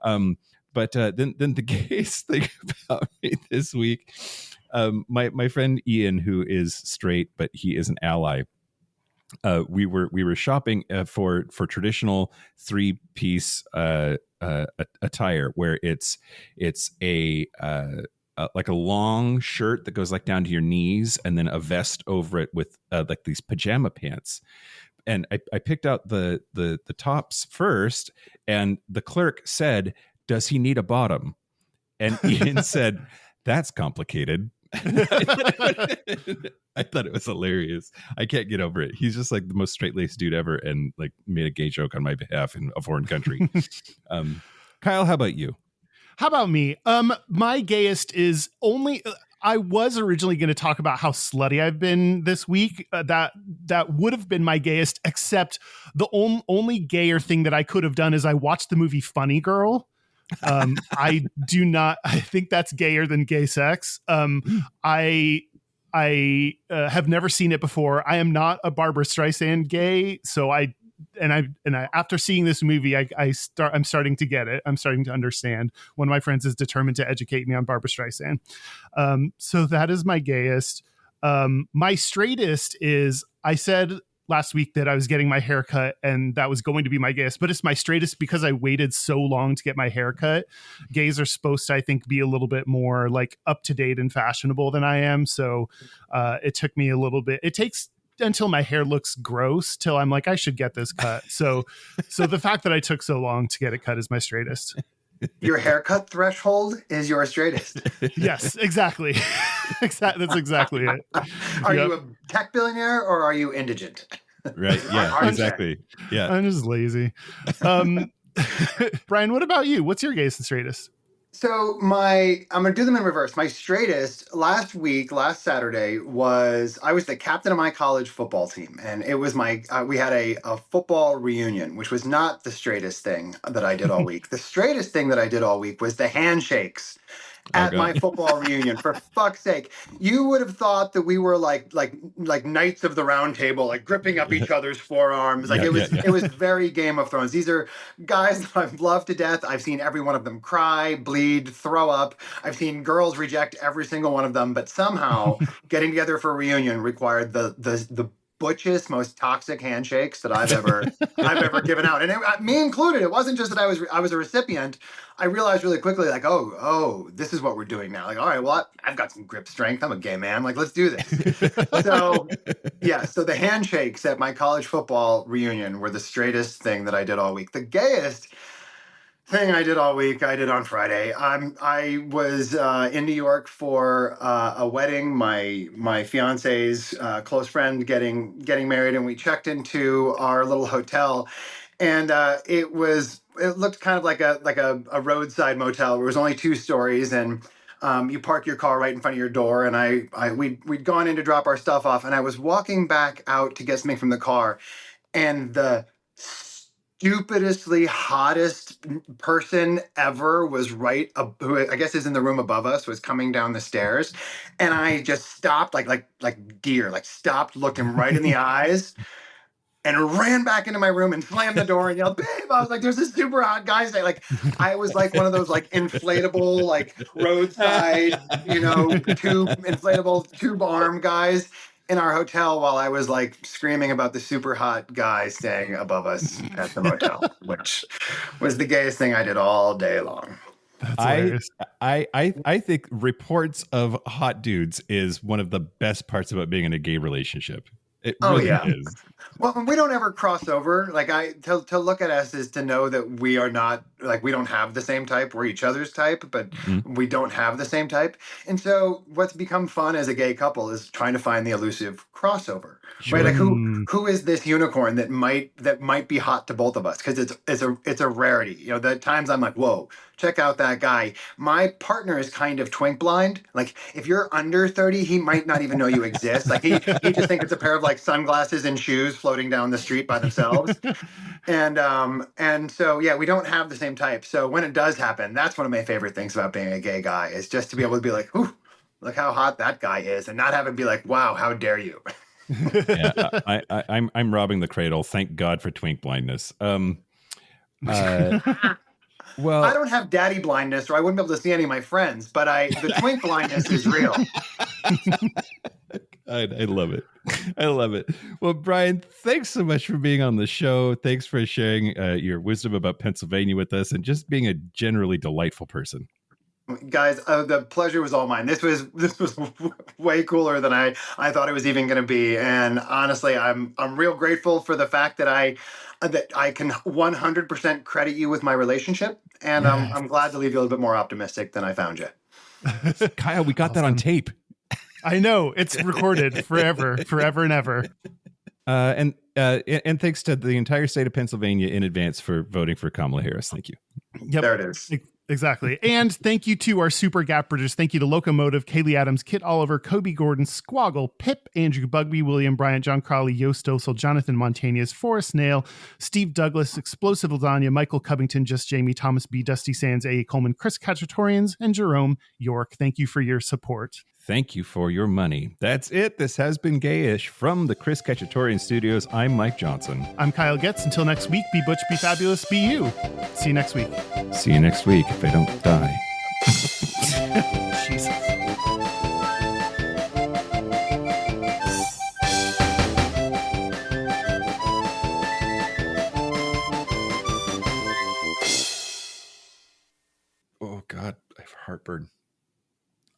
But then the gayest thing about me this week, my friend Ian, who is straight, but he is an ally. We were shopping for traditional 3-piece attire, where it's a like a long shirt that goes like down to your knees, and then a vest over it with like these pajama pants. And I picked out the tops first, and the clerk said, "Does he need a bottom?" And Ian said, "That's complicated." I thought it was hilarious. I can't get over it. He's just like the most straight-laced dude ever, and like made a gay joke on my behalf in a foreign country. Kyle, how about you? How about me? My gayest is only. I was originally going to talk about how slutty I've been this week. That would have been my gayest, except the only gayer thing that I could have done is I watched the movie Funny Girl. I think that's gayer than gay sex. I have never seen it before. I am not a Barbara Streisand gay, so after seeing this movie, I'm starting to get it. I'm starting to understand. One of my friends is determined to educate me on Barbara Streisand. So that is my gayest. My straightest is, I said last week that I was getting my hair cut, and that was going to be my gayest, but it's my straightest because I waited so long to get my hair cut. Gays are supposed to, I think, be a little bit more like up to date and fashionable than I am. So it took me a little bit. It takes until my hair looks gross till I'm like, I should get this cut. So the fact that I took so long to get it cut is my straightest. Your haircut threshold is your straightest. Yes, exactly. That's exactly it. Are you a tech billionaire or are you indigent? Right. Yeah, exactly. Yeah. I'm just lazy. Brian, what about you? What's your gayest and straightest? So I'm gonna do them in reverse. My straightest last Saturday I was the captain of my college football team, and it was we had a football reunion, which was not the straightest thing that I did all week. The straightest thing that I did all week was the handshakes at my football reunion. For fuck's sake, you would have thought that we were like knights of the round table, like gripping up each other's forearms. Like it was very Game of Thrones. These are guys that I've loved to death. I've seen every one of them cry, bleed, throw up. I've seen girls reject every single one of them, but somehow getting together for a reunion required the butchest, most toxic handshakes that I've ever given out, and me included. It wasn't just that I was a recipient. I realized really quickly, like, oh, this is what we're doing now. Like, all right, well, I've got some grip strength. I'm a gay man. Like, let's do this. So the handshakes at my college football reunion were the straightest thing that I did all week. The gayest thing I did all week, I did on Friday. I was in New York for a wedding. My fiance's close friend getting married, and we checked into our little hotel, and it looked kind of like a roadside motel. It was only 2 stories, and you park your car right in front of your door. And we'd gone in to drop our stuff off, and I was walking back out to get something from the car, and the stupidestly hottest person ever was who I guess is in the room above us, was coming down the stairs, and I just stopped like deer, like stopped, looked him right in the eyes, and ran back into my room and slammed the door and yelled, "Babe!" I was like, "There's this super hot guy." Like, I was like one of those like inflatable, like roadside, inflatable tube arm guys in our hotel, while I was like screaming about the super hot guy staying above us at the motel, which was the gayest thing I did all day long. I think reports of hot dudes is one of the best parts about being in a gay relationship. It really is. Well, we don't ever cross over. Like to look at us is to know that we are not, like, we don't have the same type. We're each other's type, but we don't have the same type. And so what's become fun as a gay couple is trying to find the elusive crossover. Sure. Right? Like who is this unicorn that might be hot to both of us? Because it's a rarity. The times I'm like, whoa, check out that guy. My partner is kind of twink blind. Like, if you're under 30, he might not even know you exist. Like he just thinks it's a pair of like sunglasses and shoes floating down the street by themselves. And so we don't have the same type. So when it does happen, that's one of my favorite things about being a gay guy, is just to be able to be like, ooh, look how hot that guy is, and not have him be like, wow, how dare you. I'm robbing the cradle. Thank God for twink blindness. Well, I don't have daddy blindness, or I wouldn't be able to see any of my friends, but the twink blindness is real. I love it. I love it. Well, Brian, thanks so much for being on the show. Thanks for sharing your wisdom about Pennsylvania with us, and just being a generally delightful person. Guys, the pleasure was all mine. This was way cooler than I thought it was even going to be. And honestly, I'm real grateful for the fact that I can 100% credit you with my relationship. And I'm glad to leave you a little bit more optimistic than I found you. Kyle, we got that on tape. I know, it's recorded forever and ever. And thanks to the entire state of Pennsylvania in advance for voting for Kamala Harris. Thank you. Yep. There it is. Exactly. And thank you to our super gap producers. Thank you to Locomotive, Kaylee Adams, Kit Oliver, Kobe Gordon, Squoggle, Pip, Andrew Bugby, William Bryant, John Crowley, Yost Dosel, Jonathan Montañez, Forrest Nail, Steve Douglas, Explosive Ladanya, Michael Covington, Just Jamie, Thomas B, Dusty Sands, A. Coleman, Chris Kachatorians, and Jerome York. Thank you for your support. Thank you for your money. That's it. This has been Gayish from the Chris Kachatorian Studios. I'm Mike Johnson. I'm Kyle Getz. Until next week, be butch, be fabulous, be you. See you next week. See you next week if I don't die. Jesus. Oh, God. I have heartburn.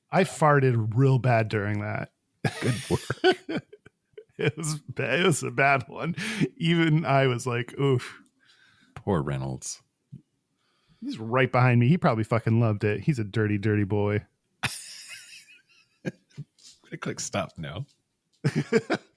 I farted real bad during that. Good work. It was a bad one. Even I was like, oof. Poor Reynolds. He's right behind me. He probably fucking loved it. He's a dirty, dirty boy. I click stop now.